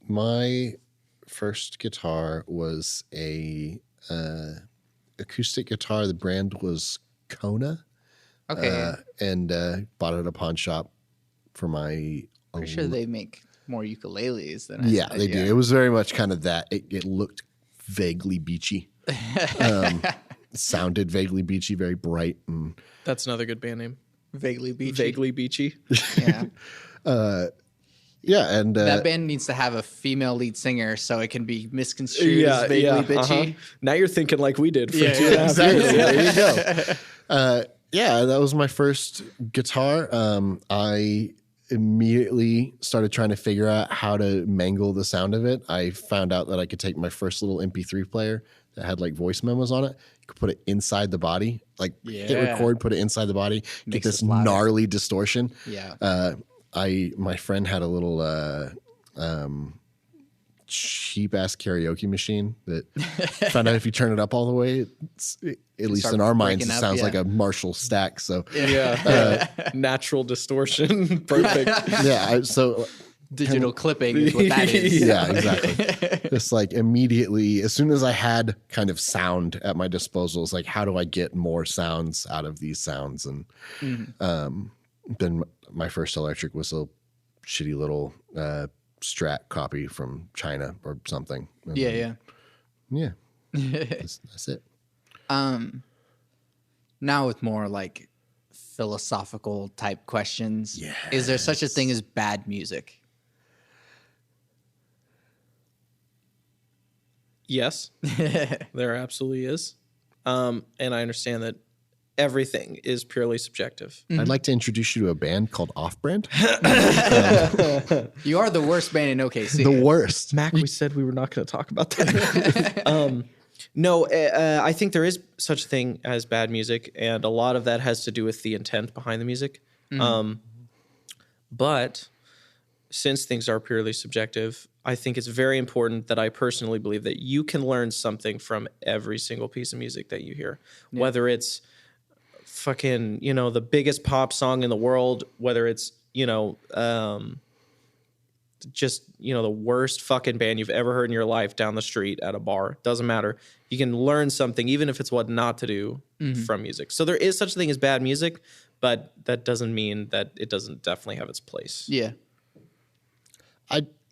My first guitar was a acoustic guitar. The brand was Kona. Okay. And bought it at a pawn shop for my. Pretty sure they make more ukuleles than they do. It was very much kind of that. It looked vaguely beachy. Sounded vaguely beachy, very bright, and That's another good band name. Vaguely beachy. Vaguely beachy. Yeah. yeah, and That band needs to have a female lead singer so it can be misconstrued as vaguely bitchy. Now you're thinking like we did for 2.5 years. There you go. Yeah, that was my first guitar. I immediately started trying to figure out how to mangle the sound of it. I found out that I could take my first little MP3 player that had like voice memos on it. You could put it inside the body, like hit record, put it inside the body, get this gnarly distortion. Yeah. My friend had a little cheap ass karaoke machine that found out if you turn it up all the way, at least in our minds, it sounds like a Marshall stack. So natural distortion, perfect. So digital clipping is what that is. Yeah, exactly. Just like immediately, as soon as I had kind of sound at my disposal, it's like, how do I get more sounds out of these sounds? And then my first electric was a shitty little Strat copy from China or something. And Yeah. That's it. Now with more like philosophical type questions, is there such a thing as bad music? Yes, there absolutely is. And I understand that everything is purely subjective. I'd like to introduce you to a band called Off Brand. You are the worst band in OKC. The worst. Mac, we said we were not going to talk about that. No, I think there is such a thing as bad music, and a lot of that has to do with the intent behind the music. But since things are purely subjective, I think it's very important that I personally believe that you can learn something from every single piece of music that you hear, whether it's fucking, the biggest pop song in the world, whether it's, just, the worst fucking band you've ever heard in your life down the street at a bar. Doesn't matter. You can learn something, even if it's what not to do from music. So there is such a thing as bad music, but that doesn't mean that it doesn't definitely have its place. Yeah.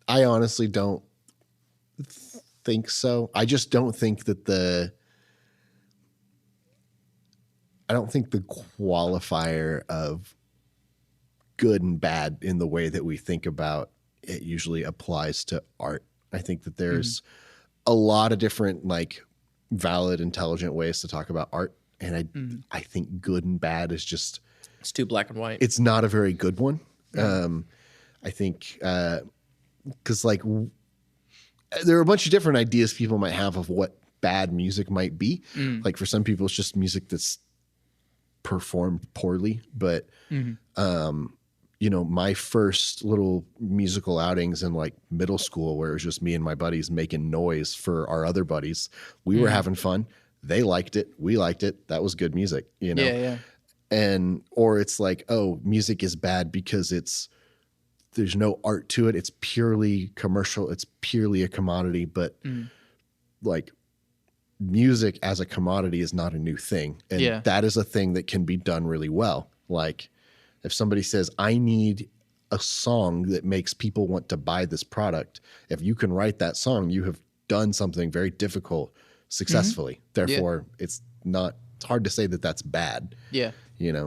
I honestly don't think so. I just don't think that I don't think the qualifier of good and bad in the way that we think about it usually applies to art. I think that there's a lot of different like valid, intelligent ways to talk about art. And I think good and bad is just, it's too black and white. It's not a very good one. I think, cause like there are a bunch of different ideas people might have of what bad music might be. Like for some people, it's just music that's performed poorly, but, my first little musical outings in like middle school where it was just me and my buddies making noise for our other buddies. We were having fun. They liked it. We liked it. That was good music, Yeah. And, or it's like, oh, music is bad because there's no art to it. It's purely commercial. It's purely a commodity, but like music as a commodity is not a new thing. And that is a thing that can be done really well. Like if somebody says, I need a song that makes people want to buy this product, if you can write that song, you have done something very difficult successfully. Therefore, it's hard to say that that's bad. Yeah.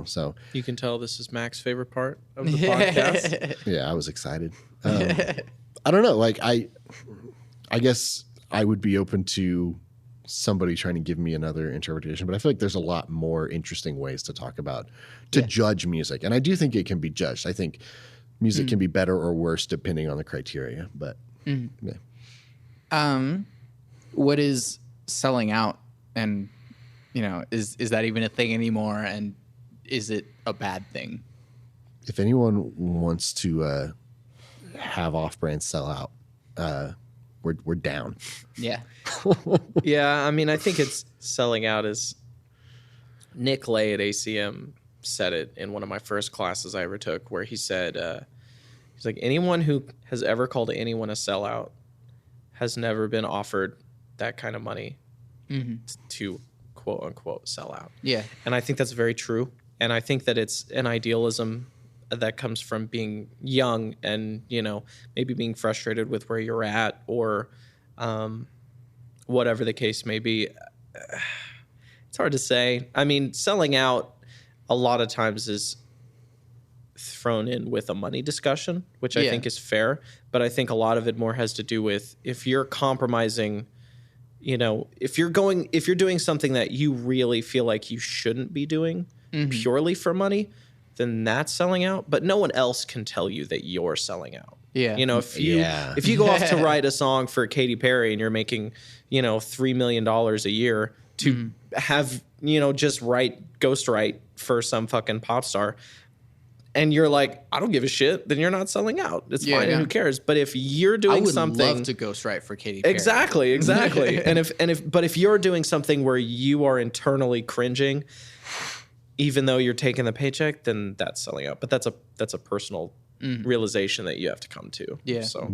So you can tell this is Mac's favorite part of the podcast. Yeah, I was excited. I don't know. Like I guess I would be open to somebody trying to give me another interpretation, but I feel like there's a lot more interesting ways to talk about, to judge music. And I do think it can be judged. I think music can be better or worse depending on the criteria, but what is selling out, and is that even a thing anymore, and is it a bad thing? If anyone wants to have Off-Brand sell out, we're down. Yeah. Yeah, I mean, I think it's selling out as Nick Lay at ACM said it in one of my first classes I ever took, where he said, He's like, anyone who has ever called anyone a sellout has never been offered that kind of money to quote unquote sell out. Yeah. And I think that's very true. And I think that it's an idealism that comes from being young and, you know, maybe being frustrated with where you're at or whatever the case may be. It's hard to say. I mean, selling out a lot of times is thrown in with a money discussion, which I think is fair. But I think a lot of it more has to do with if you're compromising, you know, if you're doing something that you really feel like you shouldn't be doing purely for money, then that's selling out. But no one else can tell you that you're selling out. Yeah. You know, if you go off to write a song for Katy Perry and you're making, you know, $3 million a year to have, you know, just ghostwrite for some fucking pop star, and you're like, I don't give a shit, then you're not selling out. It's fine. Yeah. Who cares? But if you're doing something, I would love to ghostwrite for Katy Perry. Exactly. But if you're doing something where you are internally cringing, even though you're taking the paycheck, then that's selling out. But that's a personal realization that you have to come to. Yeah. So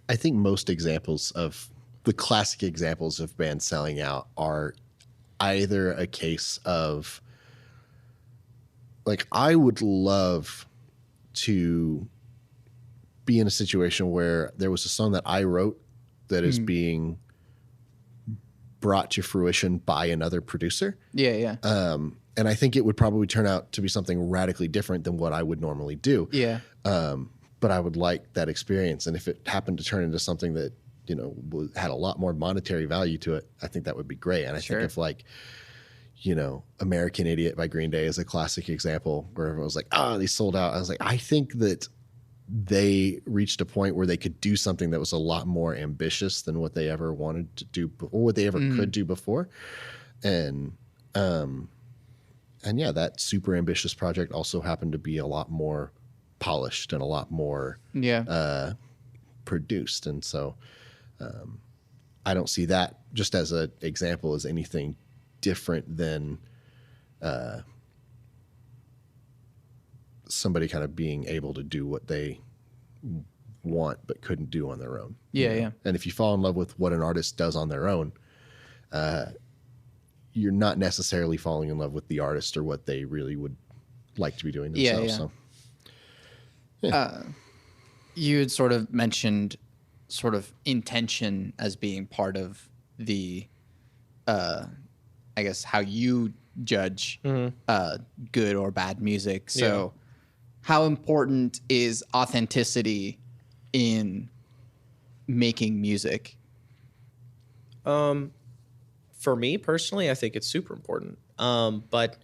I think most examples of the classic examples of bands selling out are either a case of, like, I would love to be in a situation where there was a song that I wrote that is being brought to fruition by another producer. Yeah. And I think it would probably turn out to be something radically different than what I would normally do. Yeah. But I would like that experience. And if it happened to turn into something that, you know, had a lot more monetary value to it, I think that would be great. And I think if, like, you know, American Idiot by Green Day is a classic example where everyone was like, they sold out. I was like, I think that they reached a point where they could do something that was a lot more ambitious than what they ever wanted to do or what they ever could do before. And yeah, that super ambitious project also happened to be a lot more polished and a lot more produced. And so I don't see that just as an example as anything different than somebody kind of being able to do what they want but couldn't do on their own. Yeah. And if you fall in love with what an artist does on their own, you're not necessarily falling in love with the artist or what they really would like to be doing themselves. So, you had sort of mentioned sort of intention as being part of the, I guess, how you judge good or bad music. So how important is authenticity in making music? For me personally, I think it's super important. But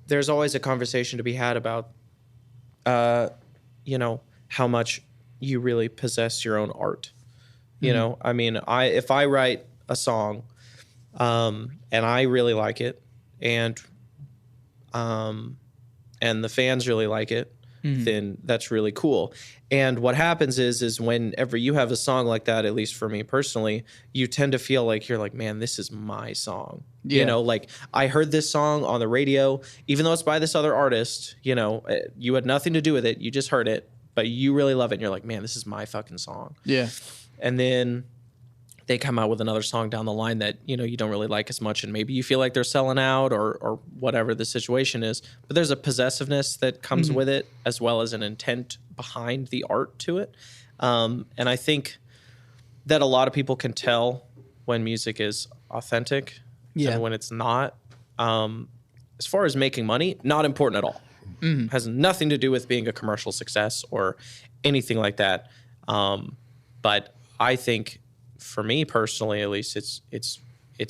there's always a conversation to be had about, you know, how much you really possess your own art. You know, I mean, if I write a song, and I really like it, and the fans really like it, then that's really cool. And what happens is whenever you have a song like that, at least for me personally, you tend to feel like you're like, man, this is my song. Yeah. You know, like I heard this song on the radio, even though it's by this other artist, you know, you had nothing to do with it. You just heard it, but you really love it. And you're like, man, this is my fucking song. Yeah. And then they come out with another song down the line that, you know, you don't really like as much, and maybe you feel like they're selling out or whatever the situation is. But there's a possessiveness that comes with it, as well as an intent behind the art to it. And I think that a lot of people can tell when music is authentic and when it's not. As far as making money, not important at all. Has nothing to do with being a commercial success or anything like that. But I think, for me personally, at least, it's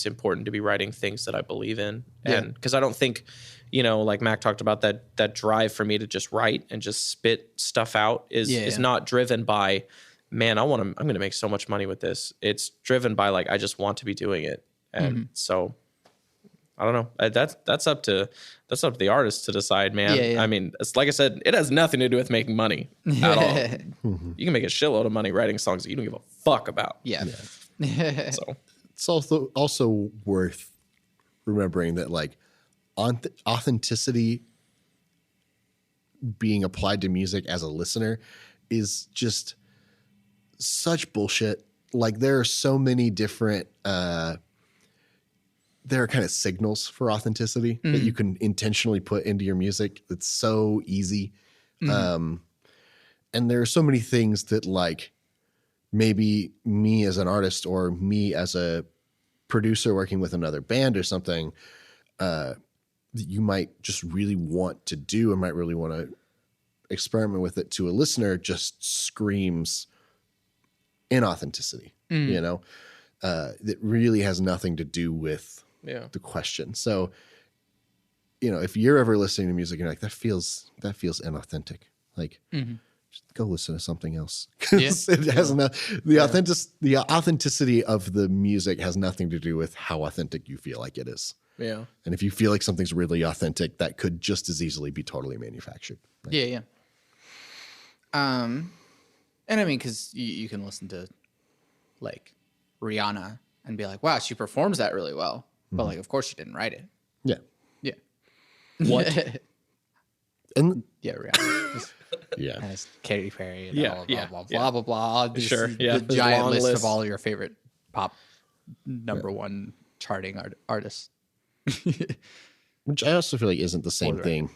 important to be writing things that I believe in, and because I don't think, you know, like Mac talked about, that drive for me to just write and just spit stuff out is not driven by, man, I'm going to make so much money with this. It's driven by, like, I just want to be doing it, and so I don't know. That's up to the artist to decide, man. I mean, it's like I said, it has nothing to do with making money at all. You can make a shitload of money writing songs that you don't give a fuck about. So it's also worth remembering that, like, authenticity being applied to music as a listener is just such bullshit. Like there are so many different, there are kind of signals for authenticity that you can intentionally put into your music. It's so easy. And there are so many things that like maybe me as an artist or me as a producer working with another band or something, that you might just really want to do and might really want to experiment with it to a listener just screams inauthenticity, you know, that really has nothing to do with the question. So, you know, if you're ever listening to music and you're like, that feels inauthentic, like just go listen to something else. It has the authenticity of the music has nothing to do with how authentic you feel like it is. Yeah. And if you feel like something's really authentic, that could just as easily be totally manufactured. Like, yeah. And I mean, because you can listen to like Rihanna and be like, wow, she performs that really well. But like, of course she didn't write it. Yeah. Yeah. What? And yeah, Rihanna. yeah. And it's Katy Perry and blah, blah, blah. Sure. The giant list of all your favorite pop number one charting artists. Which I also feel like isn't the same thing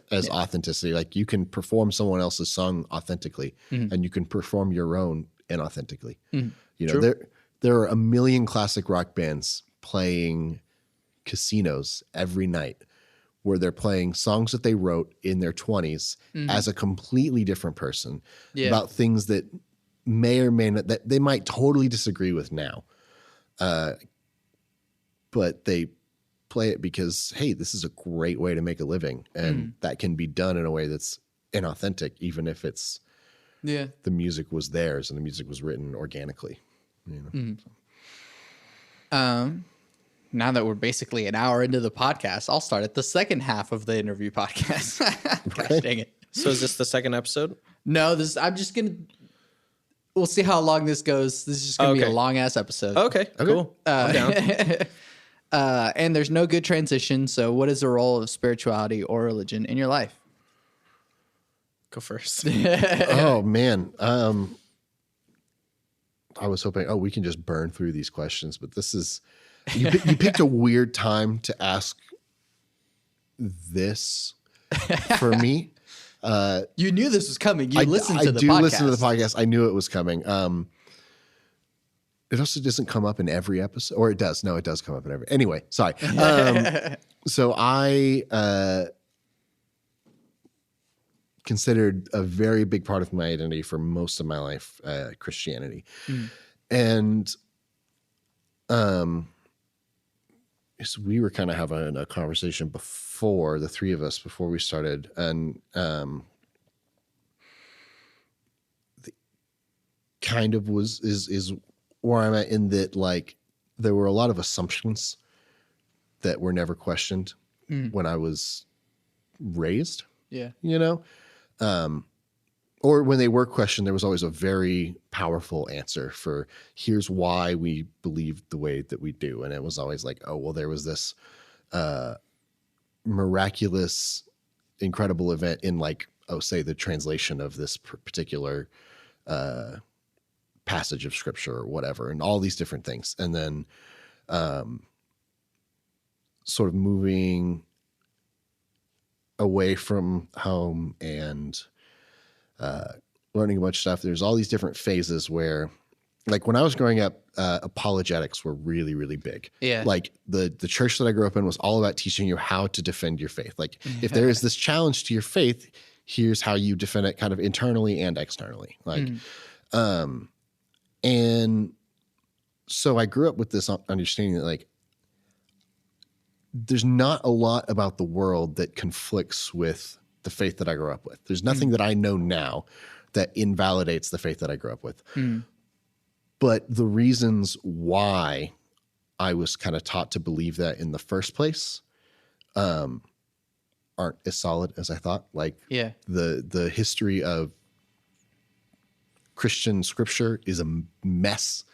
as authenticity. Like you can perform someone else's song authentically and you can perform your own inauthentically. You know, there are a million classic rock bands playing casinos every night where they're playing songs that they wrote in their 20s as a completely different person about things that may or may not, that they might totally disagree with now. But they play it because, hey, this is a great way to make a living. And that can be done in a way that's inauthentic, even if it's the music was theirs and the music was written organically. You know? Now that we're basically an hour into the podcast, I'll start at the second half of the interview podcast. Gosh dang it. So is this the second episode? No, we'll see how long this goes. This is just going to be a long ass episode. Okay, cool. I'm down. And there's no good transition. So what is the role of spirituality or religion in your life? Go first. Oh man. I was hoping, we can just burn through these questions, but this is, you picked a weird time to ask this for me. You knew this was coming. You listened to the podcast. I do listen to the podcast. I knew it was coming. It also doesn't come up in every episode, or it does. No, it does come up in every. Anyway, sorry. So I considered a very big part of my identity for most of my life Christianity, and so we were kind of having a conversation before, the three of us, before we started, and kind of is where I'm at, in that like there were a lot of assumptions that were never questioned when I was raised. Yeah. You know? Or when they were questioned, there was always a very powerful answer for here's why we believe the way that we do. And it was always like, oh, well, there was this miraculous, incredible event in like, say the translation of this particular passage of scripture or whatever, and all these different things. And then sort of moving away from home and learning a bunch of stuff. There's all these different phases where, like when I was growing up, apologetics were really, really big. Yeah. Like the church that I grew up in was all about teaching you how to defend your faith. Like if there is this challenge to your faith, here's how you defend it kind of internally and externally. Like, and so I grew up with this understanding that like, there's not a lot about the world that conflicts with the faith that I grew up with. There's nothing that I know now that invalidates the faith that I grew up with. But the reasons why I was kind of taught to believe that in the first place aren't as solid as I thought. Like the history of Christian scripture is a mess.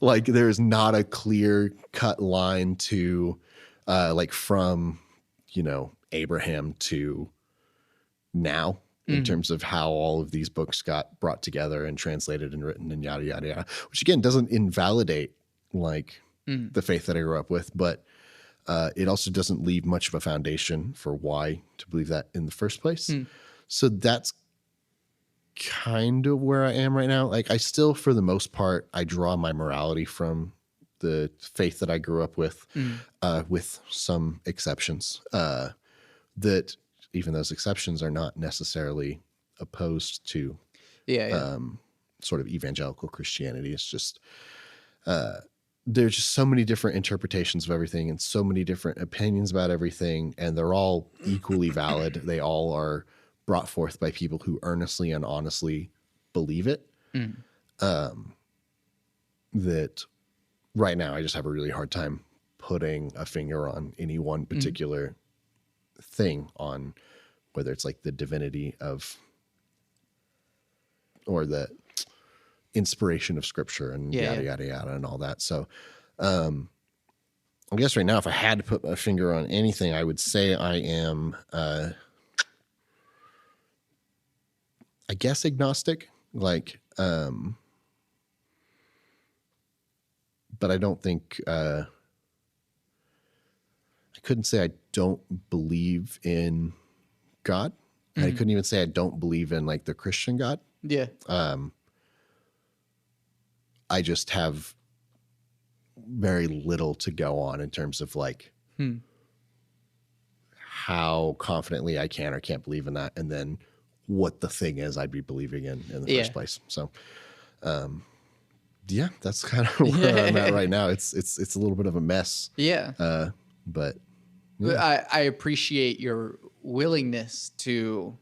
Like there's not a clear cut line to like from, you know, Abraham to now in terms of how all of these books got brought together and translated and written and yada, yada, yada, which again doesn't invalidate like the faith that I grew up with, but it also doesn't leave much of a foundation for why to believe that in the first place. So that's kind of where I am right now. Like I still, for the most part, I draw my morality from the faith that I grew up with some exceptions, that even those exceptions are not necessarily opposed to sort of evangelical Christianity. It's just, there's just so many different interpretations of everything and so many different opinions about everything. And they're all equally valid. They all are brought forth by people who earnestly and honestly believe it. That right now I just have a really hard time putting a finger on any one particular thing, on whether it's like the divinity of, or the inspiration of scripture and yada, yada, yada, and all that. So, I guess right now, if I had to put a finger on anything, I would say I am, I guess agnostic, like, but I don't think, I couldn't say I don't believe in God. I couldn't even say I don't believe in like the Christian God. Yeah. I just have very little to go on in terms of like how confidently I can or can't believe in that. And then what the thing is I'd be believing in the first place. So, yeah, that's kind of where I'm at right now. It's a little bit of a mess. Yeah. But I appreciate your willingness to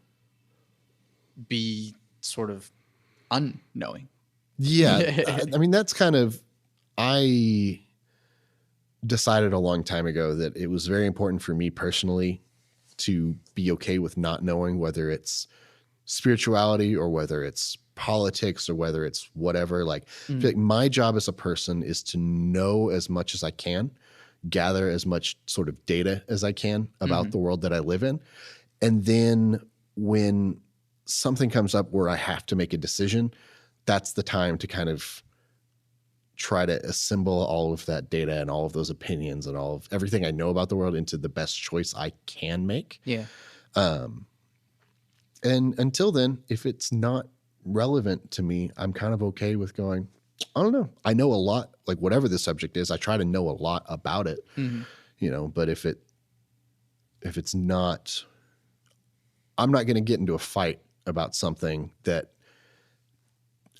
be sort of unknowing. Yeah. I mean, that's kind of, I decided a long time ago that it was very important for me personally to be okay with not knowing, whether it's spirituality or whether it's politics or whether it's whatever. Like, I feel like my job as a person is to know as much as I can, gather as much sort of data as I can about the world that I live in. And then when something comes up where I have to make a decision, that's the time to kind of try to assemble all of that data and all of those opinions and all of everything I know about the world into the best choice I can make. Yeah. And until then, if it's not relevant to me, I'm kind of okay with going, I don't know. I know a lot, like whatever the subject is, I try to know a lot about it, you know, but if it's not, I'm not going to get into a fight about something that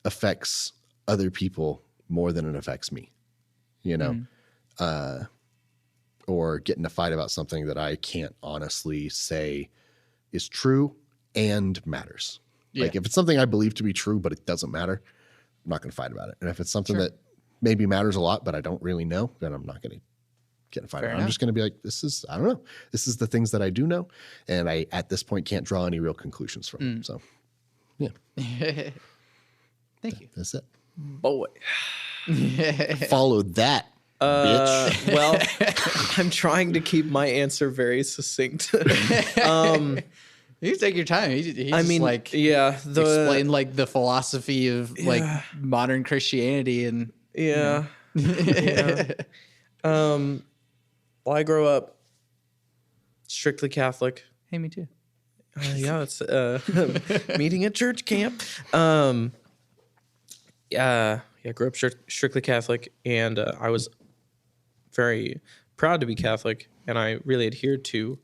affects other people more than it affects me, you know, or get in a fight about something that I can't honestly say is true and matters. Yeah. Like if it's something I believe to be true, but it doesn't matter, I'm not going to fight about it. And if it's something that maybe matters a lot, but I don't really know, then I'm not going to get in a fight about it. I'm just going to be like, I don't know. This is the things that I do know. And I, at this point, can't draw any real conclusions from them. So, yeah. Thank you. That's it. Boy. Follow that, bitch. Well, I'm trying to keep my answer very succinct. You take your time. He I mean, like explain like the philosophy of like modern Christianity and yeah. Well, I grew up strictly Catholic. Hey, me too. Yeah, it's meeting at church camp. Yeah, grew up strictly Catholic, and I was very proud to be Catholic, and I really adhered to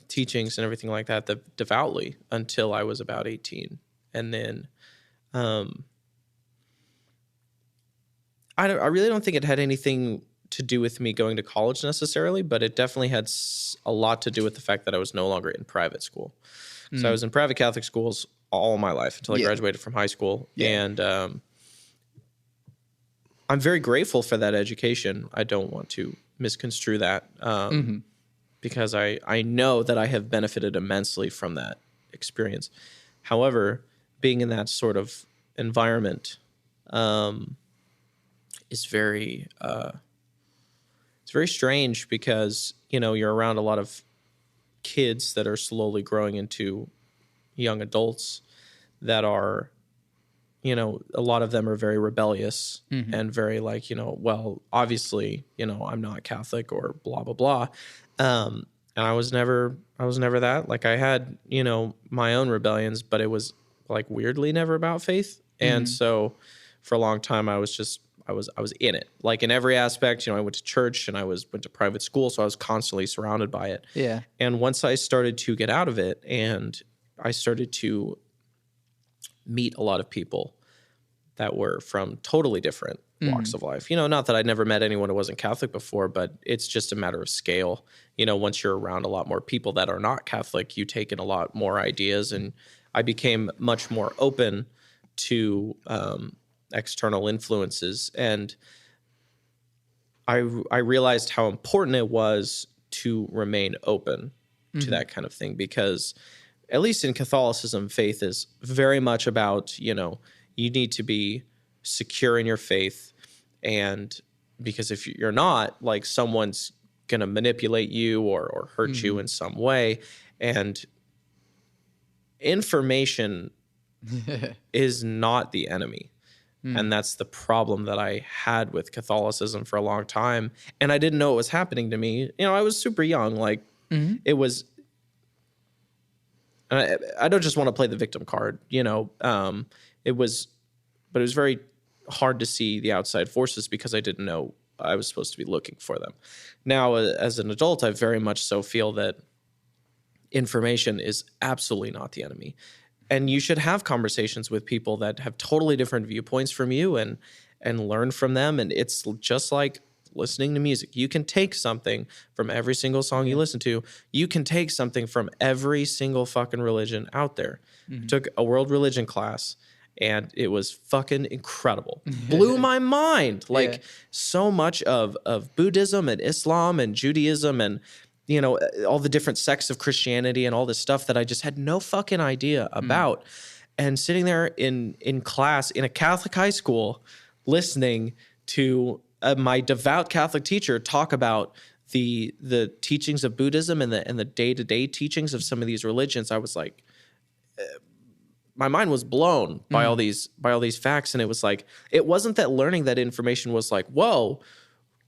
teachings and everything like that devoutly until I was about 18. And then I really don't think it had anything to do with me going to college necessarily, but it definitely had a lot to do with the fact that I was no longer in private school. So I was in private Catholic schools all my life until I graduated from high school. And I'm very grateful for that education. I don't want to misconstrue that because I know that I have benefited immensely from that experience. However, being in that sort of environment is very it's very strange because, you know, you're around a lot of kids that are slowly growing into young adults that are, you know, a lot of them are very rebellious and very like, you know, well, obviously, you know, I'm not Catholic or blah, blah, blah. And I was never that. Like I had, you know, my own rebellions, but it was like weirdly never about faith. And so for a long time, I was in it, like in every aspect. You know, I went to church and went to private school, so I was constantly surrounded by it. Yeah. And once I started to get out of it, and I started to meet a lot of people that were from totally different walks of life. You know, not that I'd never met anyone who wasn't Catholic before, but it's just a matter of scale. You know, once you're around a lot more people that are not Catholic, you take in a lot more ideas, and I became much more open to external influences. And I realized how important it was to remain open to that kind of thing, because at least in Catholicism, faith is very much about, you know, you need to be secure in your faith. And because if you're not, like someone's going to manipulate you or hurt you in some way. And information is not the enemy. And that's the problem that I had with Catholicism for a long time. And I didn't know it was happening to me. You know, I was super young. Like it was, I don't just want to play the victim card, you know, but it was very hard to see the outside forces because I didn't know I was supposed to be looking for them. Now, as an adult, I very much so feel that information is absolutely not the enemy. And you should have conversations with people that have totally different viewpoints from you and learn from them. And it's just like listening to music. You can take something from every single song you listen to. You can take something from every single fucking religion out there. I took a world religion class, and it was fucking incredible. Blew my mind. Like so much of Buddhism and Islam and Judaism and, you know, all the different sects of Christianity and all this stuff that I just had no fucking idea about. And sitting there in class in a Catholic high school, listening to my devout Catholic teacher talk about the teachings of Buddhism and the day-to-day teachings of some of these religions, I was like, my mind was blown by all these facts. And it was like, it wasn't that learning that information was like, whoa,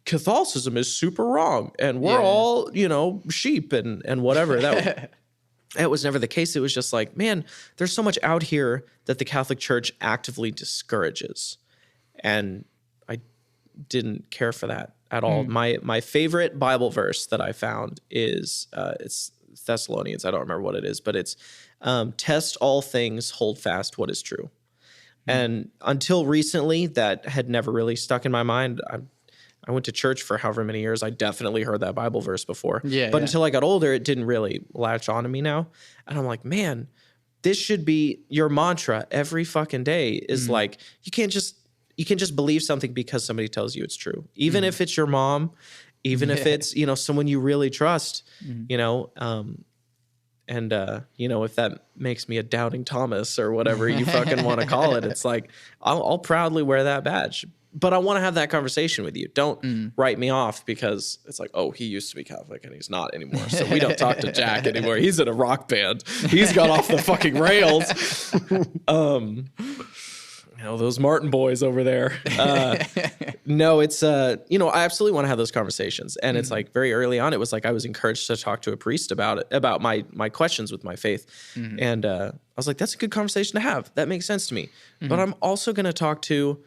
Catholicism is super wrong and we're all, you know, sheep and whatever. That was never the case. It was just like, man, there's so much out here that the Catholic Church actively discourages. And I didn't care for that at all. My favorite Bible verse that I found is it's Thessalonians. I don't remember what it is, but it's test all things, hold fast what is true. And until recently, that had never really stuck in my mind. I went to church for however many years. I definitely heard that Bible verse before. But until I got older, it didn't really latch on to me now. And I'm like, man, this should be your mantra every fucking day is like, you can't just believe something because somebody tells you it's true. Even if it's your mom, even if it's, you know, someone you really trust, you know, you know, if that makes me a doubting Thomas or whatever you fucking want to call it, it's like, I'll proudly wear that badge. But I want to have that conversation with you. Don't write me off because it's like, oh, he used to be Catholic and he's not anymore. So we don't talk to Jack anymore. He's in a rock band. He's got off the fucking rails. You know, those Martin boys over there. No, it's, you know, I absolutely want to have those conversations. And it's like very early on, it was like I was encouraged to talk to a priest about it, about my questions with my faith. And I was like, that's a good conversation to have. That makes sense to me. But I'm also going to talk to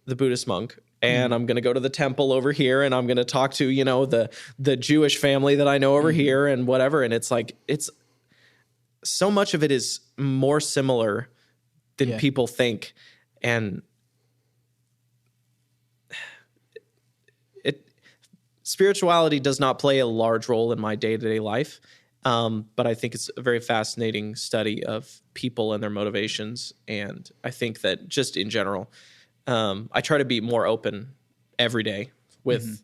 the Buddhist monk, and I'm going to go to the temple over here, and I'm going to talk to, you know, the Jewish family that I know over here and whatever. And it's like, it's so much of it is more similar than people think. And spirituality does not play a large role in my day-to-day life. But I think it's a very fascinating study of people and their motivations. And I think that just in general, I try to be more open every day with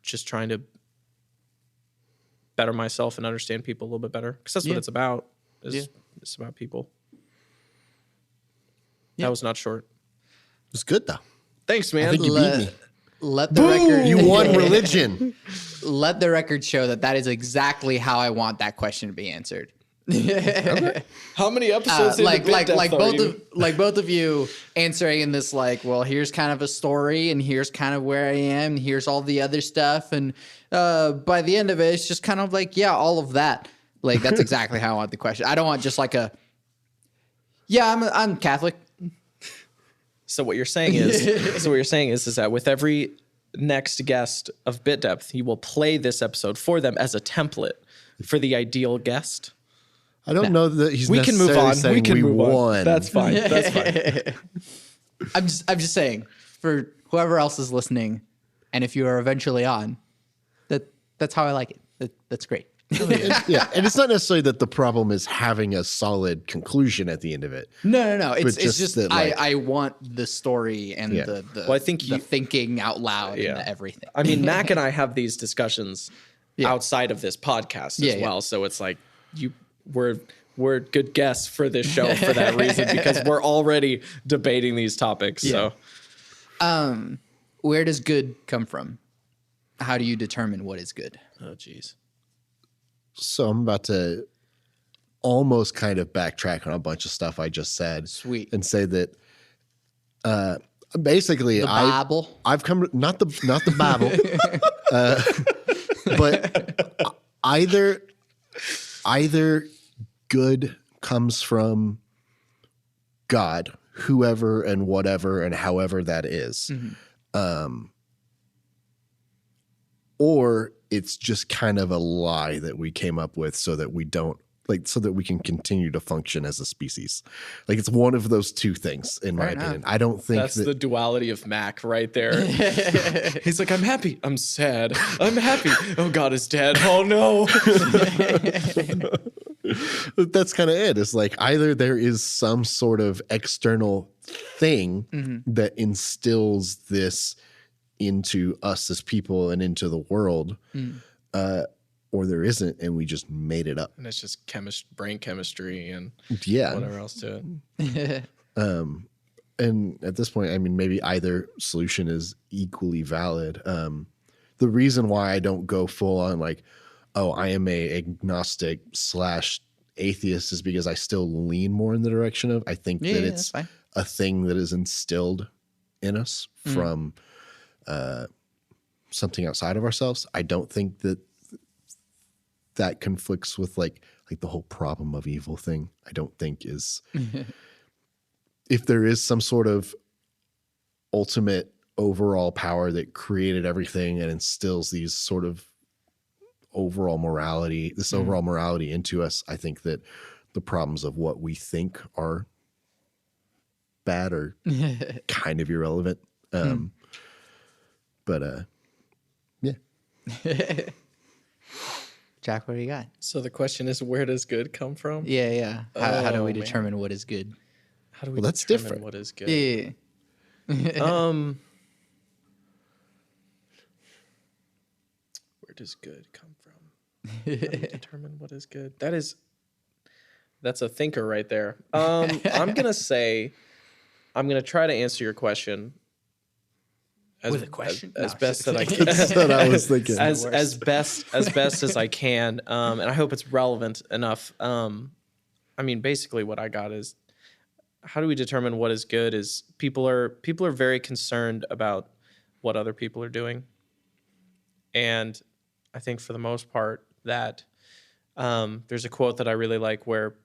just trying to better myself and understand people a little bit better. Because that's what it's about. It's about people. That was not short. It was good, though. Thanks, man. I think you beat me. let the record. You won religion. Let the record show that is exactly how I want that question to be answered. How many episodes both of you answering in this like, well, here's kind of a story and here's kind of where I am and here's all the other stuff, and by the end of it it's just kind of like, yeah, all of that. Like that's exactly how I want the question. I don't want just like a I'm Catholic. So what you're saying is is that with every next guest of Bit Depth, you will play this episode for them as a template for the ideal guest. I don't know that he's. We can move on. We can move on. That's fine. That's fine. I'm just saying for whoever else is listening, and if you are eventually on, that's how I like it. That's great. Yeah, and it's not necessarily that the problem is having a solid conclusion at the end of it. No. It's just that, like, I want the story and the well, I think the thinking out loud and everything. I mean, Mac and I have these discussions outside of this podcast as well. So it's like we're good guests for this show for that reason, because we're already debating these topics. Yeah. So, where does good come from? How do you determine what is good? Oh, geez. So I'm about to almost kind of backtrack on a bunch of stuff I just said. Sweet. And say that basically the Bible. I've come not the Bible, but either good comes from God, whoever and whatever and however that is. Mm-hmm. Or it's just kind of a lie that we came up with so that we don't so that we can continue to function as a species. Like it's one of those two things, in my opinion. I don't think that's the duality of Mac right there. He's like, I'm happy. I'm sad. I'm happy. Oh, God is dead. Oh, no. That's kind of it. It's like either there is some sort of external thing that instills this into us as people and into the world, or there isn't, and we just made it up. And it's just brain chemistry and whatever else to it. And at this point, I mean, maybe either solution is equally valid. The reason why I don't go full on like, oh, I am a agnostic / atheist is because I still lean more in the direction of, I think that it's a thing that is instilled in us from something outside of ourselves. I don't think that conflicts with like the whole problem of evil thing. I don't think is if there is some sort of ultimate overall power that created everything and instills these sort of overall morality into us, I think that the problems of what we think are bad are kind of irrelevant. But yeah. Jack, what do you got? So the question is, where does good come from? Yeah. How do we determine what is good? How do we that's determine different. What is good? Yeah. Where does good come from? How do we determine what is good? That's a thinker right there. I'm gonna try to answer your question with a question as best that I can. That's what I was thinking. as best as I can, and I hope it's relevant enough. I mean, basically, what I got is, how do we determine what is good? Is people are very concerned about what other people are doing, and I think for the most part that there's a quote that I really like where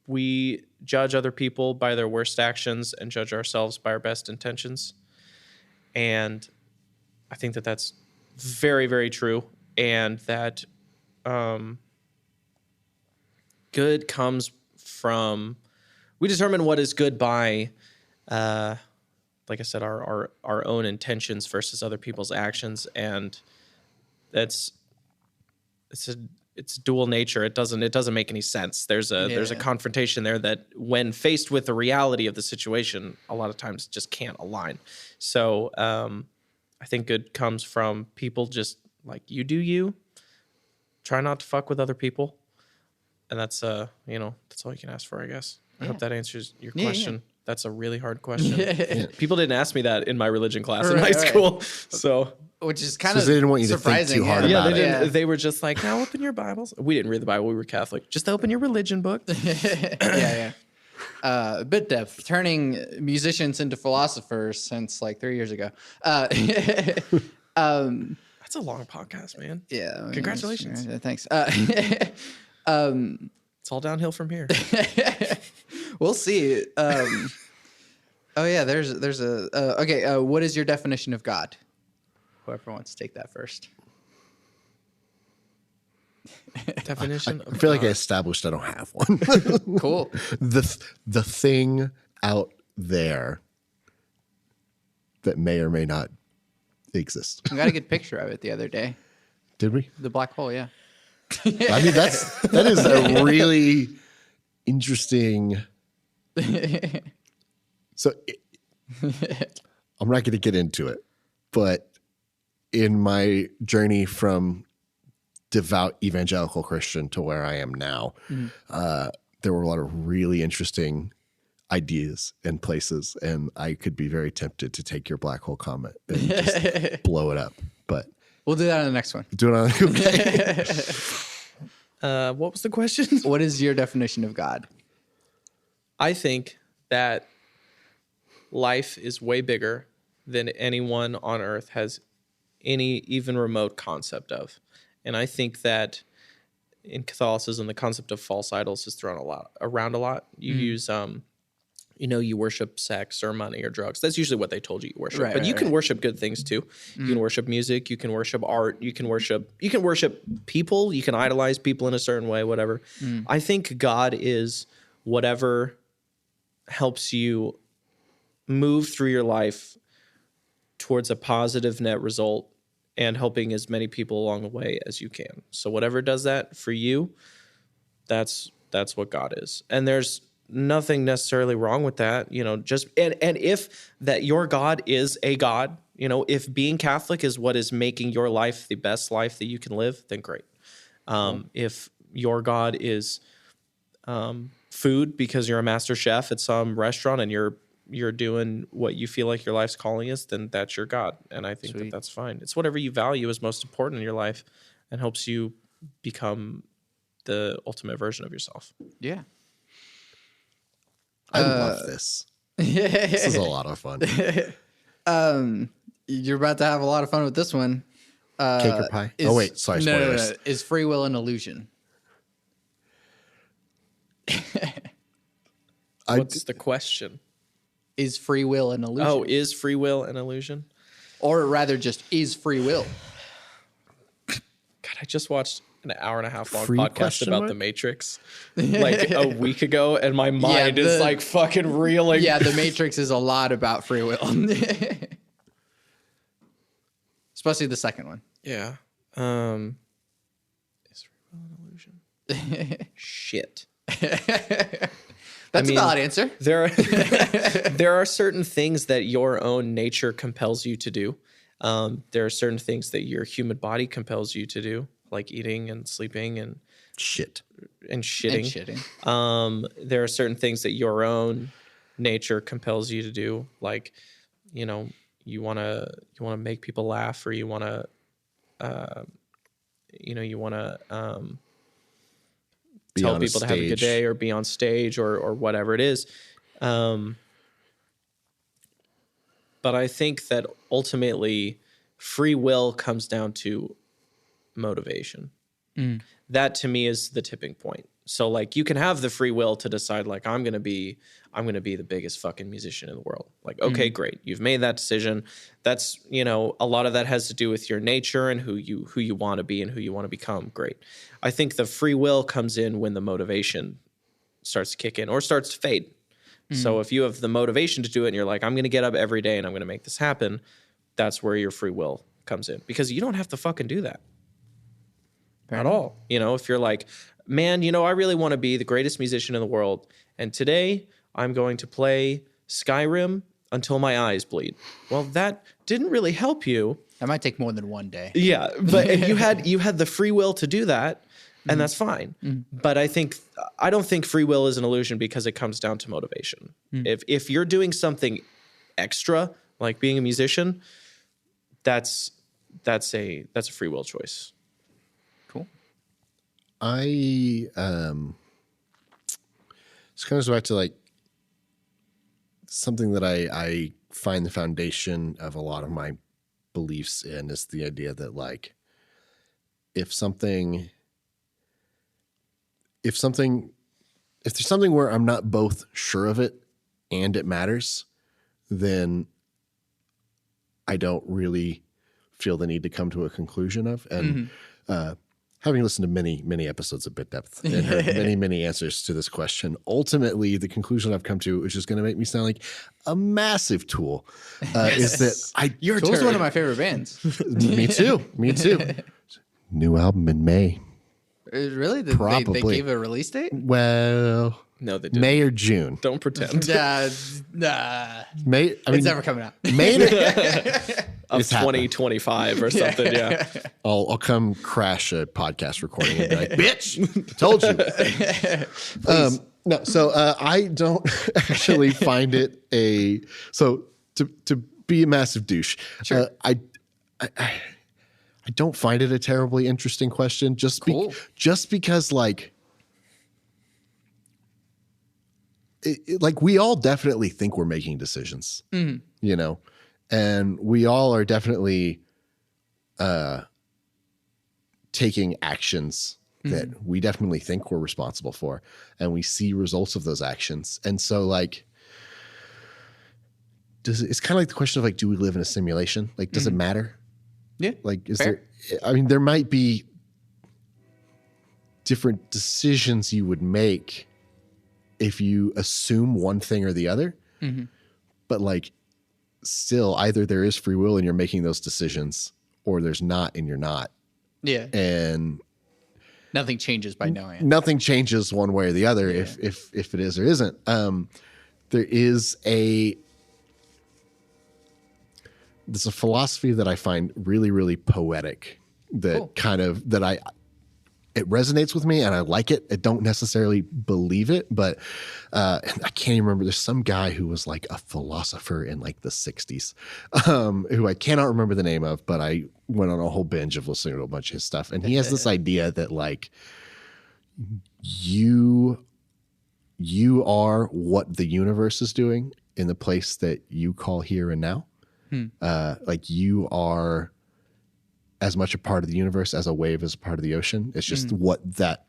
we judge other people by their worst actions and judge ourselves by our best intentions. And I think that that's very, very true. And that good comes from, we determine what is good by, like I said, our own intentions versus other people's actions. And it's dual nature. It doesn't make any sense. There's a confrontation there that when faced with the reality of the situation, a lot of times just can't align. So I think good comes from people just like, you do you. Try not to fuck with other people. And that's that's all you can ask for, I guess. I hope that answers your question. That's a really hard question. People didn't ask me that in my religion class in high school. So, which is kind of they didn't want you to think surprising. too hard yeah, about they it. didn't. They were just like, now open your Bibles. We didn't read the Bible. We were Catholic. Just open your religion book. Yeah. Bit depth, turning musicians into philosophers since like 3 years ago. That's a long podcast, man. Yeah. Congratulations. Thanks. It's all downhill from here. We'll see. Oh yeah, there's a okay. What is your definition of God? Whoever wants to take that first. Definition. I feel like I established I don't have one. Cool. The thing out there that may or may not exist. I got a good picture of it the other day. Did we? The black hole, yeah. I mean, that is a really interesting. So I'm not going to get into it, but in my journey from devout evangelical Christian to where I am now, there were a lot of really interesting ideas and places, and I could be very tempted to take your black hole comment and just blow it up. But we'll do that on the next one. do it on okay. What was the question? What is your definition of God? I think that life is way bigger than anyone on earth has any even remote concept of. And I think that in Catholicism, the concept of false idols is thrown around a lot. You use, you worship sex or money or drugs. That's usually what they told you worship. But you can worship good things too. You can worship music. You can worship art. You can worship people. You can idolize people in a certain way, whatever. I think God is whatever helps you move through your life towards a positive net result and helping as many people along the way as you can. So whatever does that for you, that's what God is. And there's nothing necessarily wrong with that, just and if that your God is a God, if being Catholic is what is making your life the best life that you can live, then great. If your God is food because you're a master chef at some restaurant and you're doing what you feel like your life's calling is, then that's your God. And I think that that's fine. It's whatever you value is most important in your life and helps you become the ultimate version of yourself. Yeah. I love this. This is a lot of fun. You're about to have a lot of fun with this one. Cake or pie? Sorry, spoilers. No. Is free will an illusion? What's the question? Is free will an illusion? Oh, is free will an illusion? Or rather just, is free will? God, I just watched an hour and a half long Free podcast about mark? The Matrix like a week ago, and my mind is like fucking reeling. Yeah, The Matrix is a lot about free will. Especially the second one. Yeah. Is free will an illusion? Shit. That's a valid answer. There are certain things that your own nature compels you to do. There are certain things that your human body compels you to do, like eating and sleeping and shitting. There are certain things that your own nature compels you to do, like you want to make people laugh, or you want to tell people to have a good day or be on stage or whatever it is. But I think that ultimately free will comes down to motivation. That to me is the tipping point. So like you can have the free will to decide like I'm going to be the biggest fucking musician in the world. Like, okay, great. You've made that decision. That's, a lot of that has to do with your nature and who you want to be and who you want to become. Great. I think the free will comes in when the motivation starts to kick in or starts to fade. So if you have the motivation to do it and you're like, I'm going to get up every day and I'm going to make this happen, that's where your free will comes in, because you don't have to fucking do that at all. If you're like, man, I really want to be the greatest musician in the world, and today I'm going to play Skyrim until my eyes bleed. Well, that didn't really help you. That might take more than one day. Yeah, but if you had the free will to do that, and that's fine. But I don't think free will is an illusion because it comes down to motivation. If you're doing something extra, like being a musician, that's a free will choice. Cool. This kind of goes back to like something that I find the foundation of a lot of my beliefs in is the idea that like if there's something where I'm not both sure of it and it matters, then I don't really feel the need to come to a conclusion of. And having listened to many, many episodes of Bit Depth and heard many, many answers to this question, ultimately the conclusion I've come to, which is going to make me sound like a massive tool, is that Tool's one of my favorite bands. Me too. New album in May. Really? Probably. They gave a release date? Well, No, they didn't. May or June. Don't pretend. Nah. May. I mean, It's never coming out. May. Of It's happening. 2025 or something. Yeah. I'll come crash a podcast recording and be like, bitch, told you. No, so I don't actually find it to be a massive douche. Sure. I don't find it a terribly interesting question just because like like we all definitely think we're making decisions, you know, and we all are definitely taking actions that we definitely think we're responsible for, and we see results of those actions. And so like, it's kind of like the question of like, do we live in a simulation? Like, does it matter? Yeah. Like, Fair. there might be different decisions you would make if you assume one thing or the other, but like still either there is free will and you're making those decisions, or there's not and you're not. Yeah. And Nothing changes by knowing it. nothing changes one way or the other if it is or isn't. There's a philosophy that I find really, really poetic that it resonates with me and I like it. I don't necessarily believe it, but I can't even remember. There's some guy who was like a philosopher in like the 60s who I cannot remember the name of, but I went on a whole binge of listening to a bunch of his stuff. And he has this idea that like you are what the universe is doing in the place that you call here and now. Like you are as much a part of the universe as a wave is a part of the ocean. It's just what that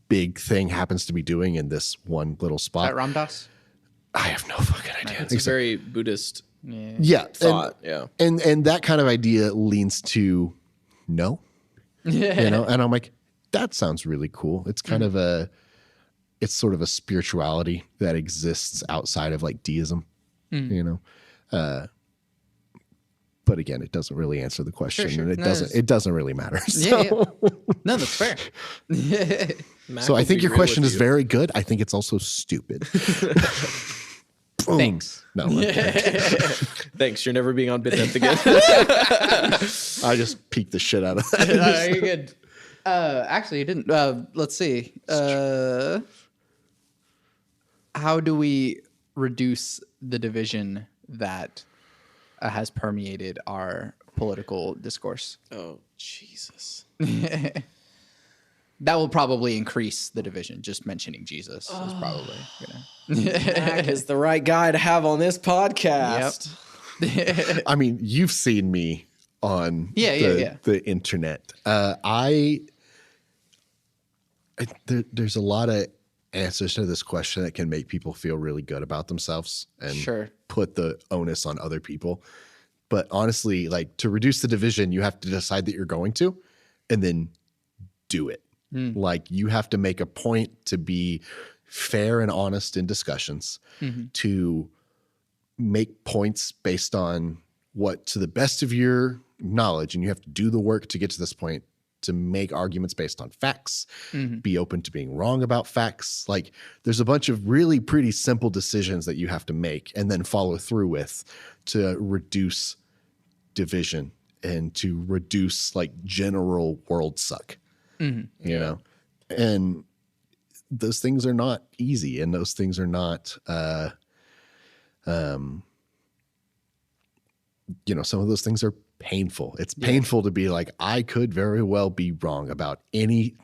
big thing happens to be doing in this one little spot. Is that Ram Dass? I have no fucking idea. It's a very Buddhist thought. Yeah. And that kind of idea leans to no. You know, and I'm like, that sounds really cool. It's kind of it's sort of a spirituality that exists outside of like deism, you know? But again, it doesn't really answer the question, Sure. and it doesn't really matter. So, Yeah. No, that's fair. so I think your question is very good. I think it's also stupid. Boom. Thanks. No. Okay. Thanks. You're never being on Bit Depth again. I just peeked the shit out of that. You're good. Actually, you didn't. Let's see. How do we reduce the division that has permeated our political discourse? Oh, Jesus. That will probably increase the division. Just mentioning Jesus is probably gonna. Mac is the right guy to have on this podcast. Yep. I mean, you've seen me on the internet. There's a lot of answers to this question that can make people feel really good about themselves and put the onus on other people. But honestly, like to reduce the division, you have to decide that you're going to, and then do it. Like you have to make a point to be fair and honest in discussions, to make points based on what, to the best of your knowledge, and you have to do the work to get to this point, to make arguments based on facts, be open to being wrong about facts. Like there's a bunch of really pretty simple decisions that you have to make and then follow through with to reduce division and to reduce like general world suck, you know? And those things are not easy, and those things are not, some of those things are painful. It's painful to be like, I could very well be wrong about any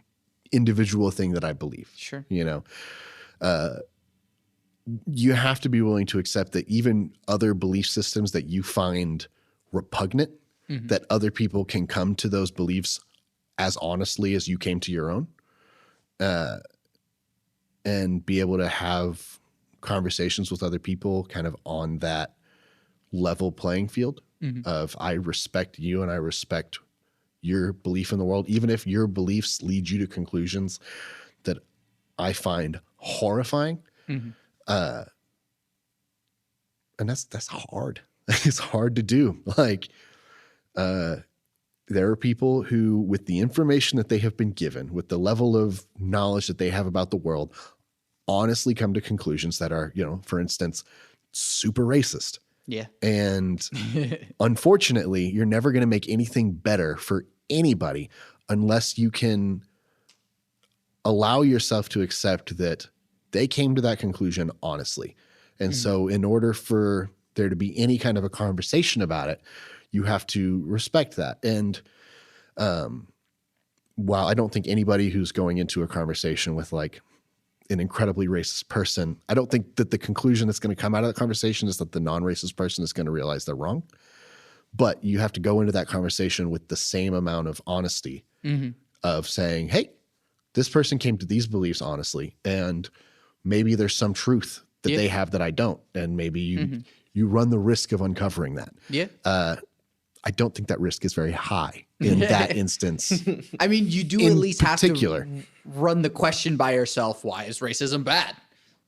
individual thing that I believe. Sure. You have to be willing to accept that even other belief systems that you find repugnant, that other people can come to those beliefs as honestly as you came to your own, and be able to have conversations with other people kind of on that level playing field of, I respect you and I respect your belief in the world, even if your beliefs lead you to conclusions that I find horrifying. And that's hard. It's hard to do. Like, there are people who, with the information that they have been given, with the level of knowledge that they have about the world, honestly come to conclusions that are, for instance, super racist. Yeah. And unfortunately, you're never going to make anything better for anybody unless you can allow yourself to accept that they came to that conclusion honestly. And so in order for there to be any kind of a conversation about it, you have to respect that. And while I don't think anybody who's going into a conversation with like an incredibly racist person, I don't think that the conclusion that's going to come out of the conversation is that the non-racist person is going to realize they're wrong. But you have to go into that conversation with the same amount of honesty of saying, hey, this person came to these beliefs honestly, and maybe there's some truth that they have that I don't. And maybe you run the risk of uncovering that. Yeah. I don't think that risk is very high in that instance. I mean, you do at least have to run the question by yourself, why is racism bad?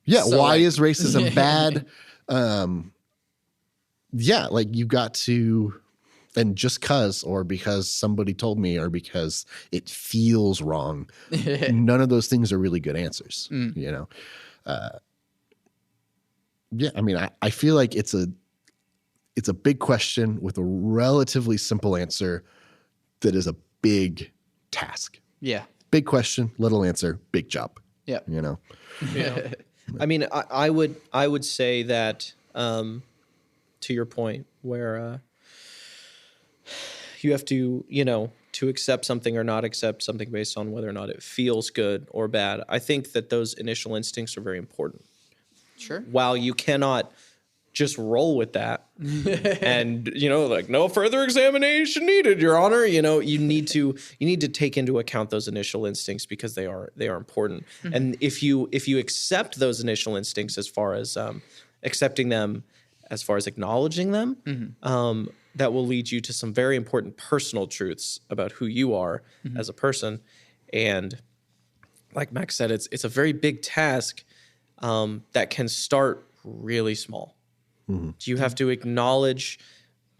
Yeah, so, why is racism bad? Like you got to, and just because somebody told me, or because it feels wrong, none of those things are really good answers, I mean, I feel like it's a big question with a relatively simple answer that is a big task. Yeah. Big question, little answer, big job. Yeah. Yeah. I mean, I would say that, to your point, where you have to, to accept something or not accept something based on whether or not it feels good or bad. I think that those initial instincts are very important. Sure. While you cannot just roll with that and, like no further examination needed, Your Honor, you need to take into account those initial instincts because they are important. And if you accept those initial instincts as far as accepting them, as far as acknowledging them, that will lead you to some very important personal truths about who you are as a person. And like Max said, it's a very big task that can start really small. You have to acknowledge,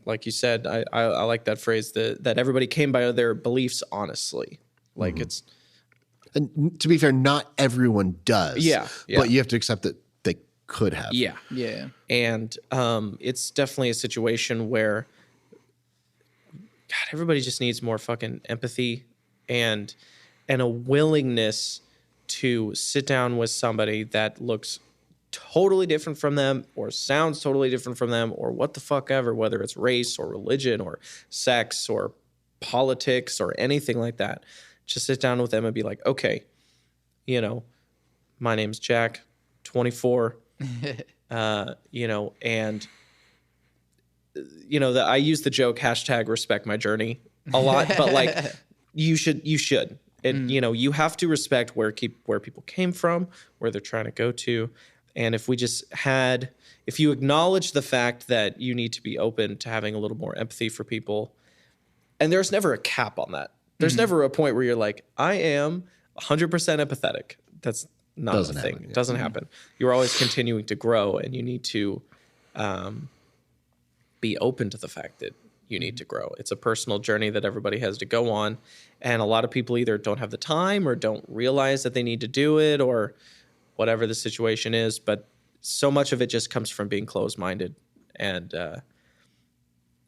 like you said, I like that phrase, that everybody came by their beliefs honestly. Like it's... And to be fair, not everyone does. Yeah. But you have to accept that they could have. Yeah. Yeah. And it's definitely a situation where, God, everybody just needs more fucking empathy and a willingness to sit down with somebody that looks totally different from them or sounds totally different from them or what the fuck ever, whether it's race or religion or sex or politics or anything like that. Just sit down with them and be like, okay, my name's Jack, 24, and I use the joke #respect my journey a lot, but like you should. And, you have to respect where people came from, where they're trying to go to. And if you acknowledge the fact that you need to be open to having a little more empathy for people, and there's never a cap on that. There's never a point where you're like, I am 100% empathetic. That's not a thing. It doesn't happen. You're always continuing to grow, and you need to be open to the fact that you need to grow. It's a personal journey that everybody has to go on. And a lot of people either don't have the time or don't realize that they need to do it or whatever the situation is. But so much of it just comes from being closed-minded. And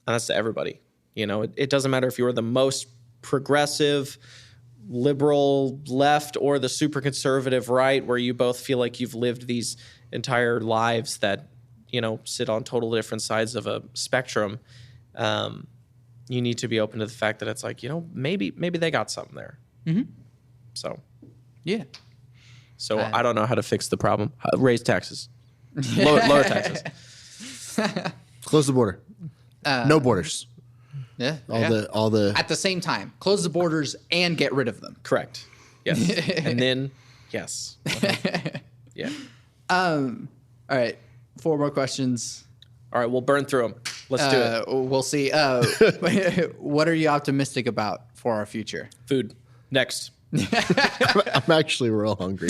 that's to everybody. It doesn't matter if you're the most progressive, liberal left or the super conservative right, where you both feel like you've lived these entire lives that, you know, sit on total different sides of a spectrum. You need to be open to the fact that it's like, you know, maybe they got something there. Mm-hmm. So, yeah. So I don't know how to fix the problem. Raise taxes, lower taxes, close the border, no borders. Yeah. All the at the same time, close the borders and get rid of them. Correct. Yes. And then yes. Yeah. All right. 4 more questions. All right, we'll burn through them. Let's do it. We'll see. What are you optimistic about for our future? Food. Next. I'm actually real hungry.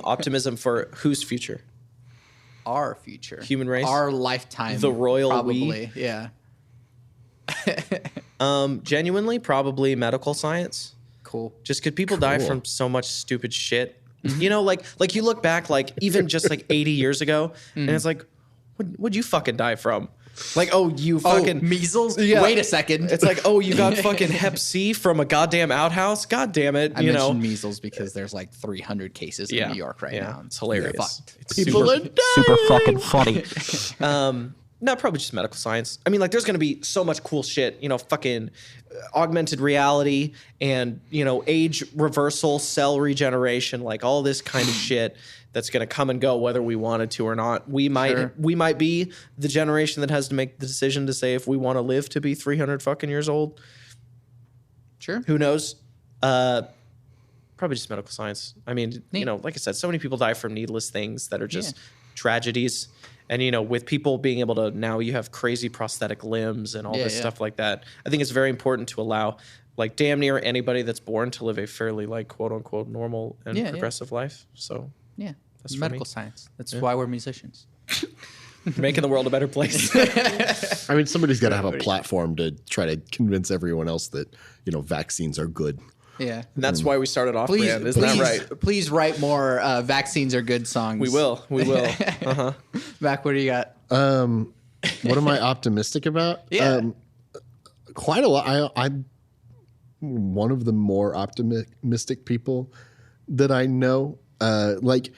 Optimism for whose future? Our future. Human race? Our lifetime. The royal probably. we? Yeah. Genuinely, probably medical science. Cool. Just because people die from so much stupid shit. You know, like you look back, like even just like 80 years ago, and it's like, what'd you fucking die from? Like, oh, you fucking measles. Yeah. Wait a second. It's like, oh, you got fucking Hep C from a goddamn outhouse. God damn it! I mentioned measles because there's like 300 cases in New York right now. It's hilarious. It's People are dying. Super fucking funny. No, probably just medical science. I mean, like, there's going to be so much cool shit, you know, fucking augmented reality and, you know, age reversal, cell regeneration, like all this kind of shit that's going to come and go whether we wanted to or not. We might be the generation that has to make the decision to say if we want to live to be 300 fucking years old. Sure. Who knows? Probably just medical science. I mean, you know, like I said, so many people die from needless things that are just tragedies. And, you know, with people being able to now you have crazy prosthetic limbs and all this stuff like that. I think it's very important to allow like damn near anybody that's born to live a fairly like quote unquote normal and progressive life. So that's medical science. That's why we're musicians. Making the world a better place. I mean, somebody's got to have a platform to try to convince everyone else that, you know, vaccines are good. Yeah. And that's why we started off brand. Isn't that right? Please write more vaccines are good songs. We will. Uh-huh. Mac, what do you got? What am I optimistic about? Quite a lot. I'm one of the more optimistic people that I know. Like,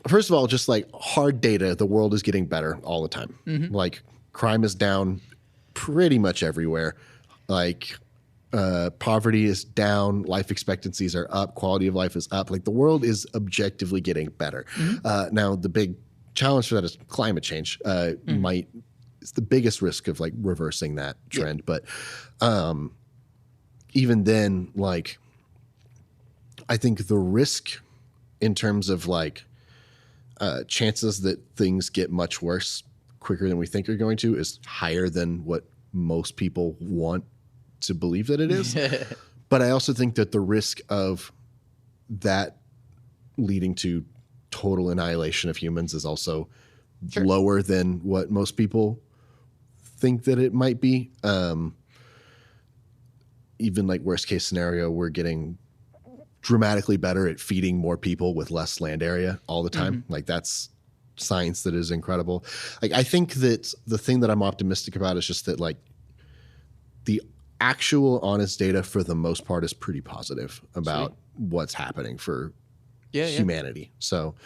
first of all, just like hard data, the world is getting better all the time. Mm-hmm. Like, crime is down pretty much everywhere. Like, poverty is down, life expectancies are up, quality of life is up. Like, the world is objectively getting better. Mm-hmm. Now, the big challenge for that is climate change. It's the biggest risk of like reversing that trend. But even then, like, I think the risk in terms of like chances that things get much worse quicker than we think are going to is higher than what most people want to believe that it is. But I also think that the risk of that leading to total annihilation of humans is also lower than what most people think that it might be. Even like worst case scenario, we're getting dramatically better at feeding more people with less land area all the time. Mm-hmm. Like, that's science that is incredible. Like, I think that the thing that I'm optimistic about is just that like the actual honest data for the most part is pretty positive about what's happening for humanity. So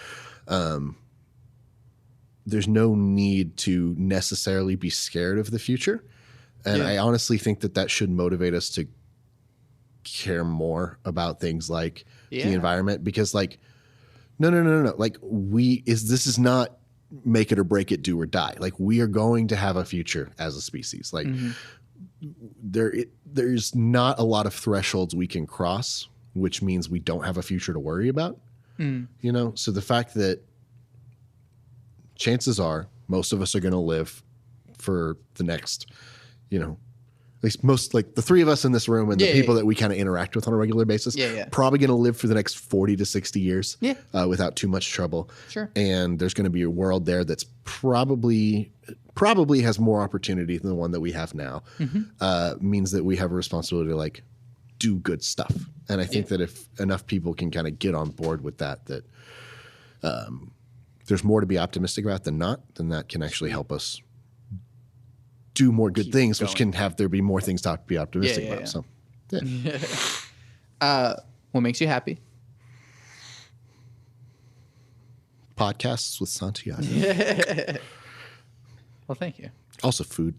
there's no need to necessarily be scared of the future. And I honestly think that that should motivate us to care more about things like the environment, because like, no. Like, this is not make it or break it, do or die. Like, we are going to have a future as a species. Like, there's not a lot of thresholds we can cross, which means we don't have a future to worry about. You know, so the fact that chances are most of us are going to live for the next, you know, at least most, like the three of us in this room and the people that we kind of interact with on a regular basis, probably going to live for the next 40 to 60 years without too much trouble. Sure. And there's going to be a world there that's probably has more opportunity than the one that we have now. Means that we have a responsibility to like do good stuff. And I think that if enough people can kind of get on board with that there's more to be optimistic about than not, then that can actually help us do more good things, which can have there be more things to be optimistic about. So, What makes you happy? Podcasts with Santiago. Well, thank you. Also food.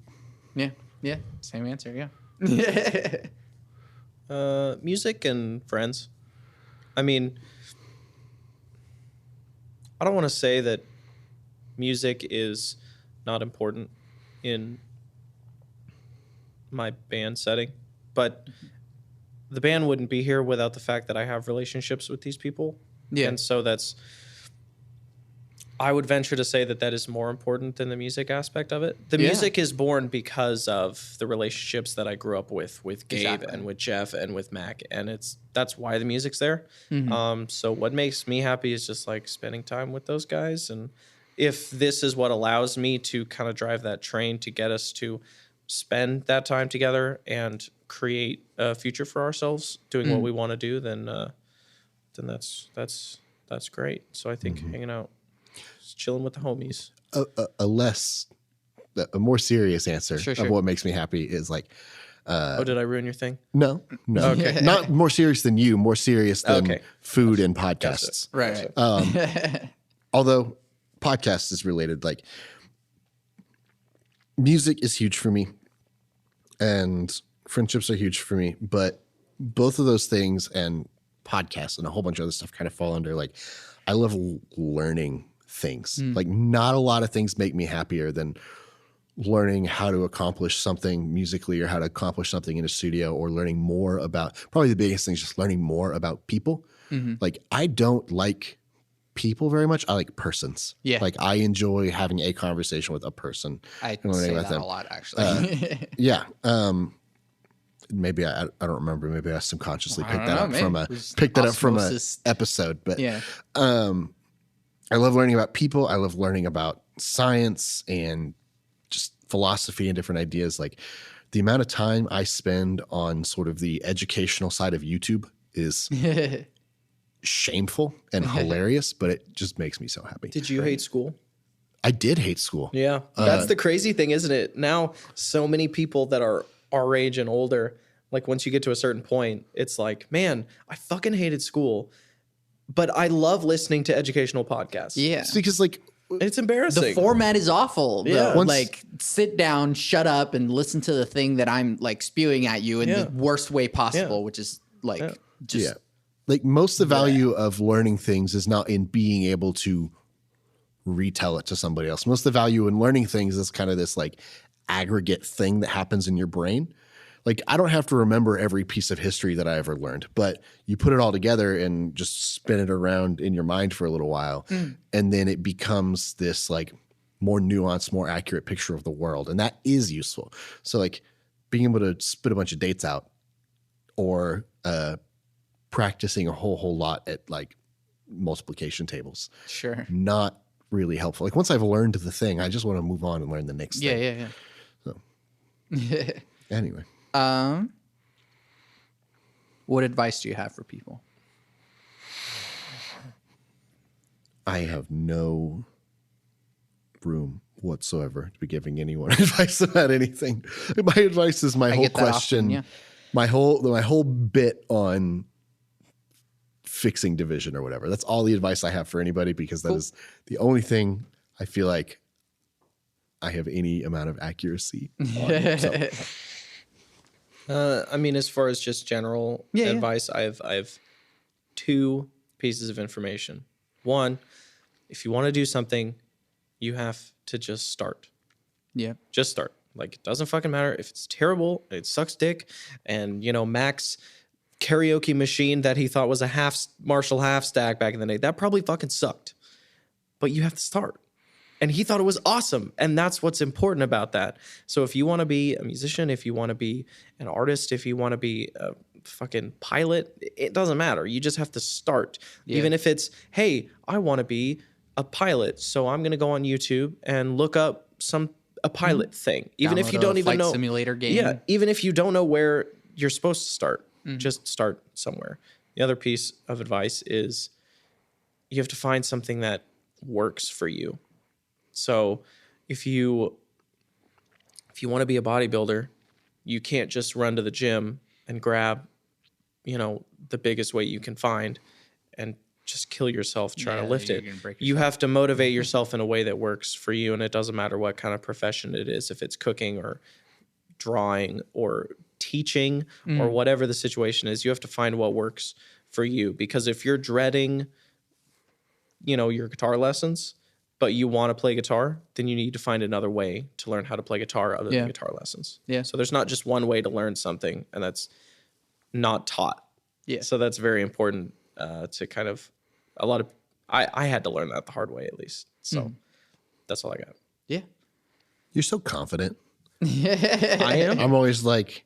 Yeah. Same answer. Yeah. Music and friends. I mean, I don't want to say that music is not important in my band setting, but the band wouldn't be here without the fact that I have relationships with these people. Yeah. And so I would venture to say that is more important than the music aspect of it. The music is born because of the relationships that I grew up with Gabe and with Jeff and with Mac. And that's why the music's there. Mm-hmm. So what makes me happy is just like spending time with those guys. And if this is what allows me to kind of drive that train to get us to spend that time together and create a future for ourselves doing what we want to do, then that's great. So I think hanging out, just chilling with the homies. A more serious answer Sure. of what makes me happy is like, did I ruin your thing? no. Okay. Not more serious than you, more serious than food and podcasts. Right. Although podcast is related, like music is huge for me and friendships are huge for me, but both of those things and podcasts and a whole bunch of other stuff kind of fall under like, I love learning things. Like not a lot of things make me happier than learning how to accomplish something musically or how to accomplish something in a studio, or learning more about, probably the biggest thing is just learning more about people. Like I don't like people very much. I like persons. Yeah. Like I enjoy having a conversation with a person. I and learning say about that them. a lot, actually. Yeah. Maybe I don't remember. Maybe I subconsciously picked that up from a episode. But Yeah. I love learning about people. I love learning about science and just philosophy and different ideas. Like the amount of time I spend on sort of the educational side of YouTube is shameful and hilarious, but it just makes me so happy. Did you hate school? I did hate school. Yeah. That's the crazy thing, isn't it? Now, so many people that are our age and older, like once you get to a certain point, it's like, man, I fucking hated school, but I love listening to educational podcasts. Yeah. It's because like It's embarrassing. The format is awful. Yeah. Like sit down, shut up, and listen to the thing that I'm like spewing at you in the worst way possible, which is like just like most of the value of learning things is not in being able to retell it to somebody else. Most of the value in learning things is kind of this like aggregate thing that happens in your brain. Like I don't have to remember every piece of history that I ever learned, but you put it all together and just spin it around in your mind for a little while. And then it becomes this like more nuanced, more accurate picture of the world. And that is useful. So like being able to spit a bunch of dates out or practicing a whole lot at like multiplication tables. sure. Not really helpful. Like once I've learned the thing, I just want to move on and learn the next thing. Yeah. Anyway. What advice do you have for people? I have no room whatsoever to be giving anyone advice about anything. My advice is my whole question, my whole bit on fixing division or whatever. That's all the advice I have for anybody, because that is the only thing I feel like I have any amount of accuracy on. So. I mean, as far as just general advice, I have two pieces of information. One, if you want to do something, you have to just start. Yeah. Just start. Like, it doesn't fucking matter if it's terrible, it sucks dick. And, Mac's karaoke machine that he thought was a Marshall half stack back in the day, that probably fucking sucked. But you have to start. And he thought it was awesome. And that's what's important about that. So if you want to be a musician, if you want to be an artist, if you want to be a fucking pilot, it doesn't matter. You just have to start. Yeah. Even if it's, hey, I want to be a pilot, so I'm going to go on YouTube and look up a pilot thing. Even if you don't even know. Simulator game. Yeah. Even if you don't know where you're supposed to start, just start somewhere. The other piece of advice is you have to find something that works for you. So if you want to be a bodybuilder, you can't just run to the gym and grab the biggest weight you can find and just kill yourself trying to lift it. You yourself. have to motivate yourself in a way that works for you. And it doesn't matter what kind of profession it is, if it's cooking or drawing or teaching or whatever the situation is, you have to find what works for you. Because if you're dreading, your guitar lessons, but you want to play guitar, then you need to find another way to learn how to play guitar other than guitar lessons. Yeah. So there's not just one way to learn something, and that's not taught. Yeah. So that's very important to kind of I had to learn that the hard way at least. So that's all I got. Yeah. You're so confident. I am. I'm always like,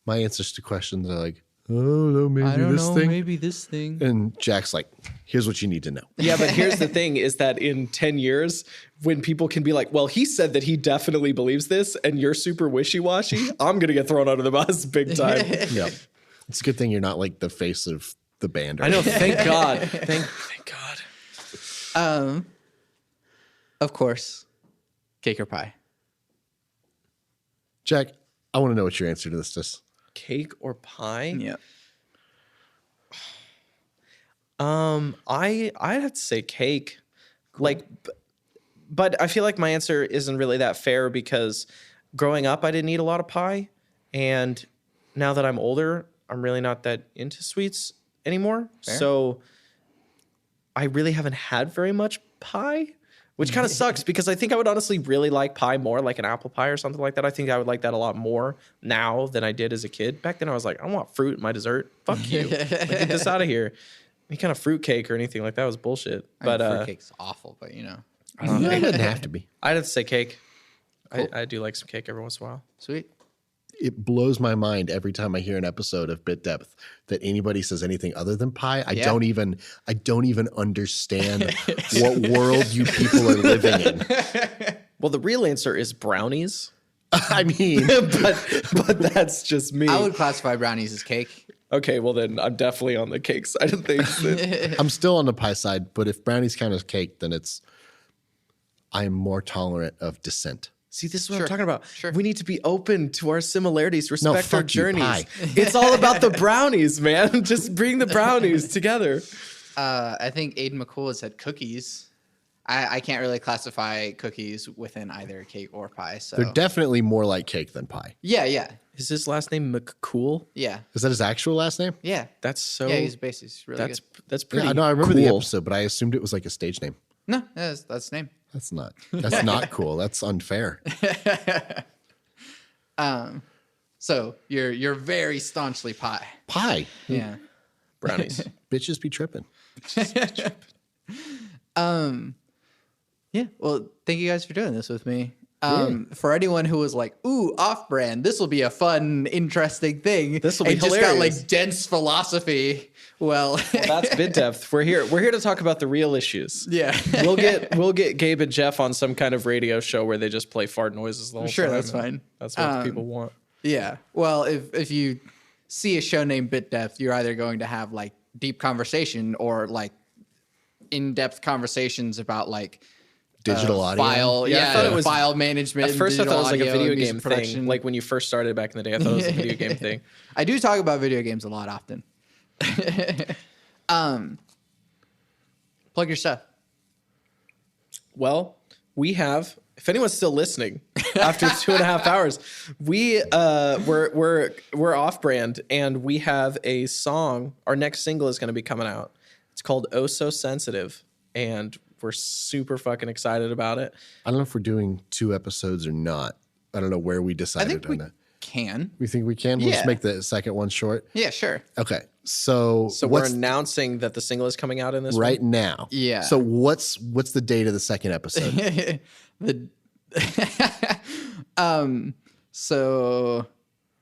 my answers to questions are like, oh, no, maybe this thing. Maybe this thing. And Jack's like, here's what you need to know. Yeah, but here's the thing is that in 10 years, when people can be like, well, he said that he definitely believes this and you're super wishy-washy, I'm going to get thrown under the bus big time. Yeah. It's a good thing you're not like the face of the band. I know. Thank God. Thank God. Of course, cake or pie? Jack, I want to know what your answer to this is. Cake or pie? Yeah. I'd have to say cake. Cool. But I feel like my answer isn't really that fair because growing up, I didn't eat a lot of pie. And now that I'm older, I'm really not that into sweets anymore. Fair. So I really haven't had very much pie, which kind of sucks because I think I would honestly really like pie more, like an apple pie or something like that. I think I would like that a lot more now than I did as a kid. Back then I was like, I want fruit in my dessert. Fuck you. Get this out of here. Any kind of fruit cake or anything like that was bullshit. But fruit cake's awful, but It doesn't have to be. I'd have to say cake. Cool. I do like some cake every once in a while. Sweet. It blows my mind every time I hear an episode of Bit Depth that anybody says anything other than pie. I don't even understand what world you people are living in. Well, the real answer is brownies. I mean, but that's just me. I would classify brownies as cake. Okay, well then I'm definitely on the cake side of things. I'm still on the pie side, but if brownies count as cake, then I'm more tolerant of dissent. See, this is what I'm talking about. Sure. We need to be open to our similarities, respect our journeys. Pie. It's all about the brownies, man. Just bring the brownies together. I think Aiden McCool has said cookies. I can't really classify cookies within either cake or pie. So They're definitely more like cake than pie. Yeah. Is his last name McCool? Yeah. Is that his actual last name? Yeah. That's so. Yeah, he's basically really good. That's pretty. Yeah, I know. I remember the cool. episode, but I assumed it was like a stage name. No, that's his name. That's not cool. That's unfair. So you're very staunchly pie. Pie. Yeah. Brownies. Bitches be tripping. Yeah. Well, thank you guys for doing this with me. For anyone who was like, "Ooh, off-brand, this will be a fun, interesting thing." This will be just hilarious. got like dense philosophy. Well, That's Bit Depth. We're here to talk about the real issues. yeah. We'll get Gabe and Jeff on some kind of radio show where they just play fart noises the whole Sure, time. that's fine. That's what people want. Yeah. Well, if you see a show named Bit Depth, you're either going to have like deep conversation or like in-depth conversations about like Digital audio. file, Yeah, I thought it was- file management. At first, I thought it was like a digital video audio, game music thing. production. Like when you first started back in the day, I thought it was a video game thing. I do talk about video games a lot often. Plug your stuff. Well, we have. If anyone's still listening after 2.5 hours, we're off-brand, and we have a song. Our next single is going to be coming out. It's called "Oh So Sensitive," and we're super fucking excited about it. I don't know if we're doing 2 episodes or not. I don't know where we I decided think on we that. can. We think we can? We'll just Yeah. make the second one short. Yeah, sure. Okay. So So we're announcing that the single is coming out in this right one. now. Yeah. So what's the date of the second episode? So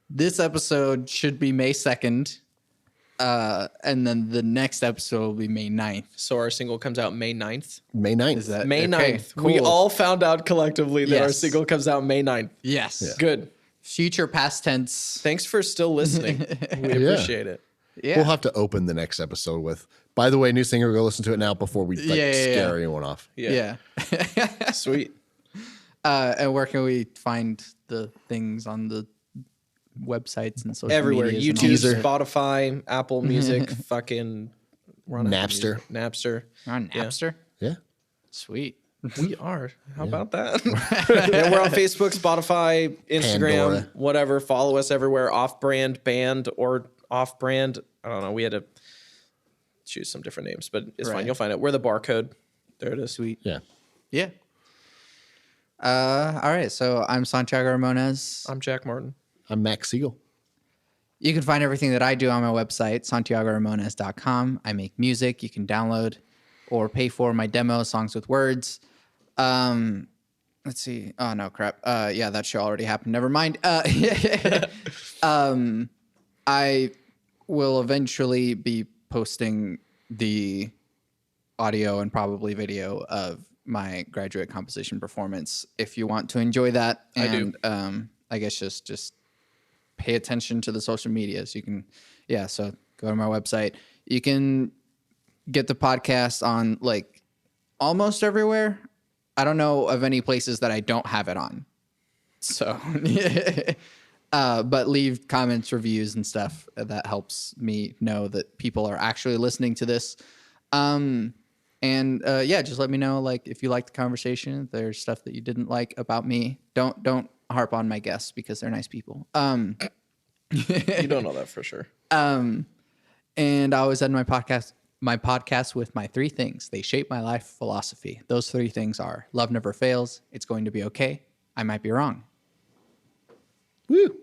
this episode should be May 2nd. And then the next episode will be May 9th. So our single comes out May 9th. May 9th. Is that May okay, 9th. We cool. all found out collectively that our Yes. single comes out May 9th. Yes. Good. Future past tense. Thanks for still listening. We Yeah. appreciate it. Yeah. We'll have to open the next episode with, by the way, new singer, go listen to it now before we scare anyone off. Yeah. Sweet. And where can we find the things on the websites and social Everywhere. medias and all YouTube, that shit. Spotify, Apple Music, fucking we're on Apple Napster. Music. Napster. You're on Napster? Yeah. Sweet. We are. How about that? Yeah, we're on Facebook, Spotify, Instagram, Pandora. whatever. Follow us everywhere. Off-brand band or off-brand. I don't know. We had to choose some different names, but it's fine. Right. You'll find it. We're the barcode. There it is. Sweet. Yeah. Yeah. All right. So I'm Santiago Ramones. I'm Jack Martin. I'm Max Siegel. You can find everything that I do on my website, santiagoramones.com. I make music you can download or pay for my demo, Songs with Words. Let's see. Oh, no, crap. Yeah, that show already happened. Never mind. I will eventually be posting the audio and probably video of my graduate composition performance if you want to enjoy that. And I guess just pay attention to the social medias. You can, so go to my website. You can get the podcast on like almost everywhere. I don't know of any places that I don't have it on. So, but leave comments, reviews, and stuff. That helps me know that people are actually listening to this. And just let me know, like, if you like the conversation, if there's stuff that you didn't like about me. Don't harp on my guests because they're nice people. You don't know that for sure. And I always end my podcast with my 3 things. They shape my life philosophy. Those 3 things are: love never fails, it's going to be okay, I might be wrong. Woo.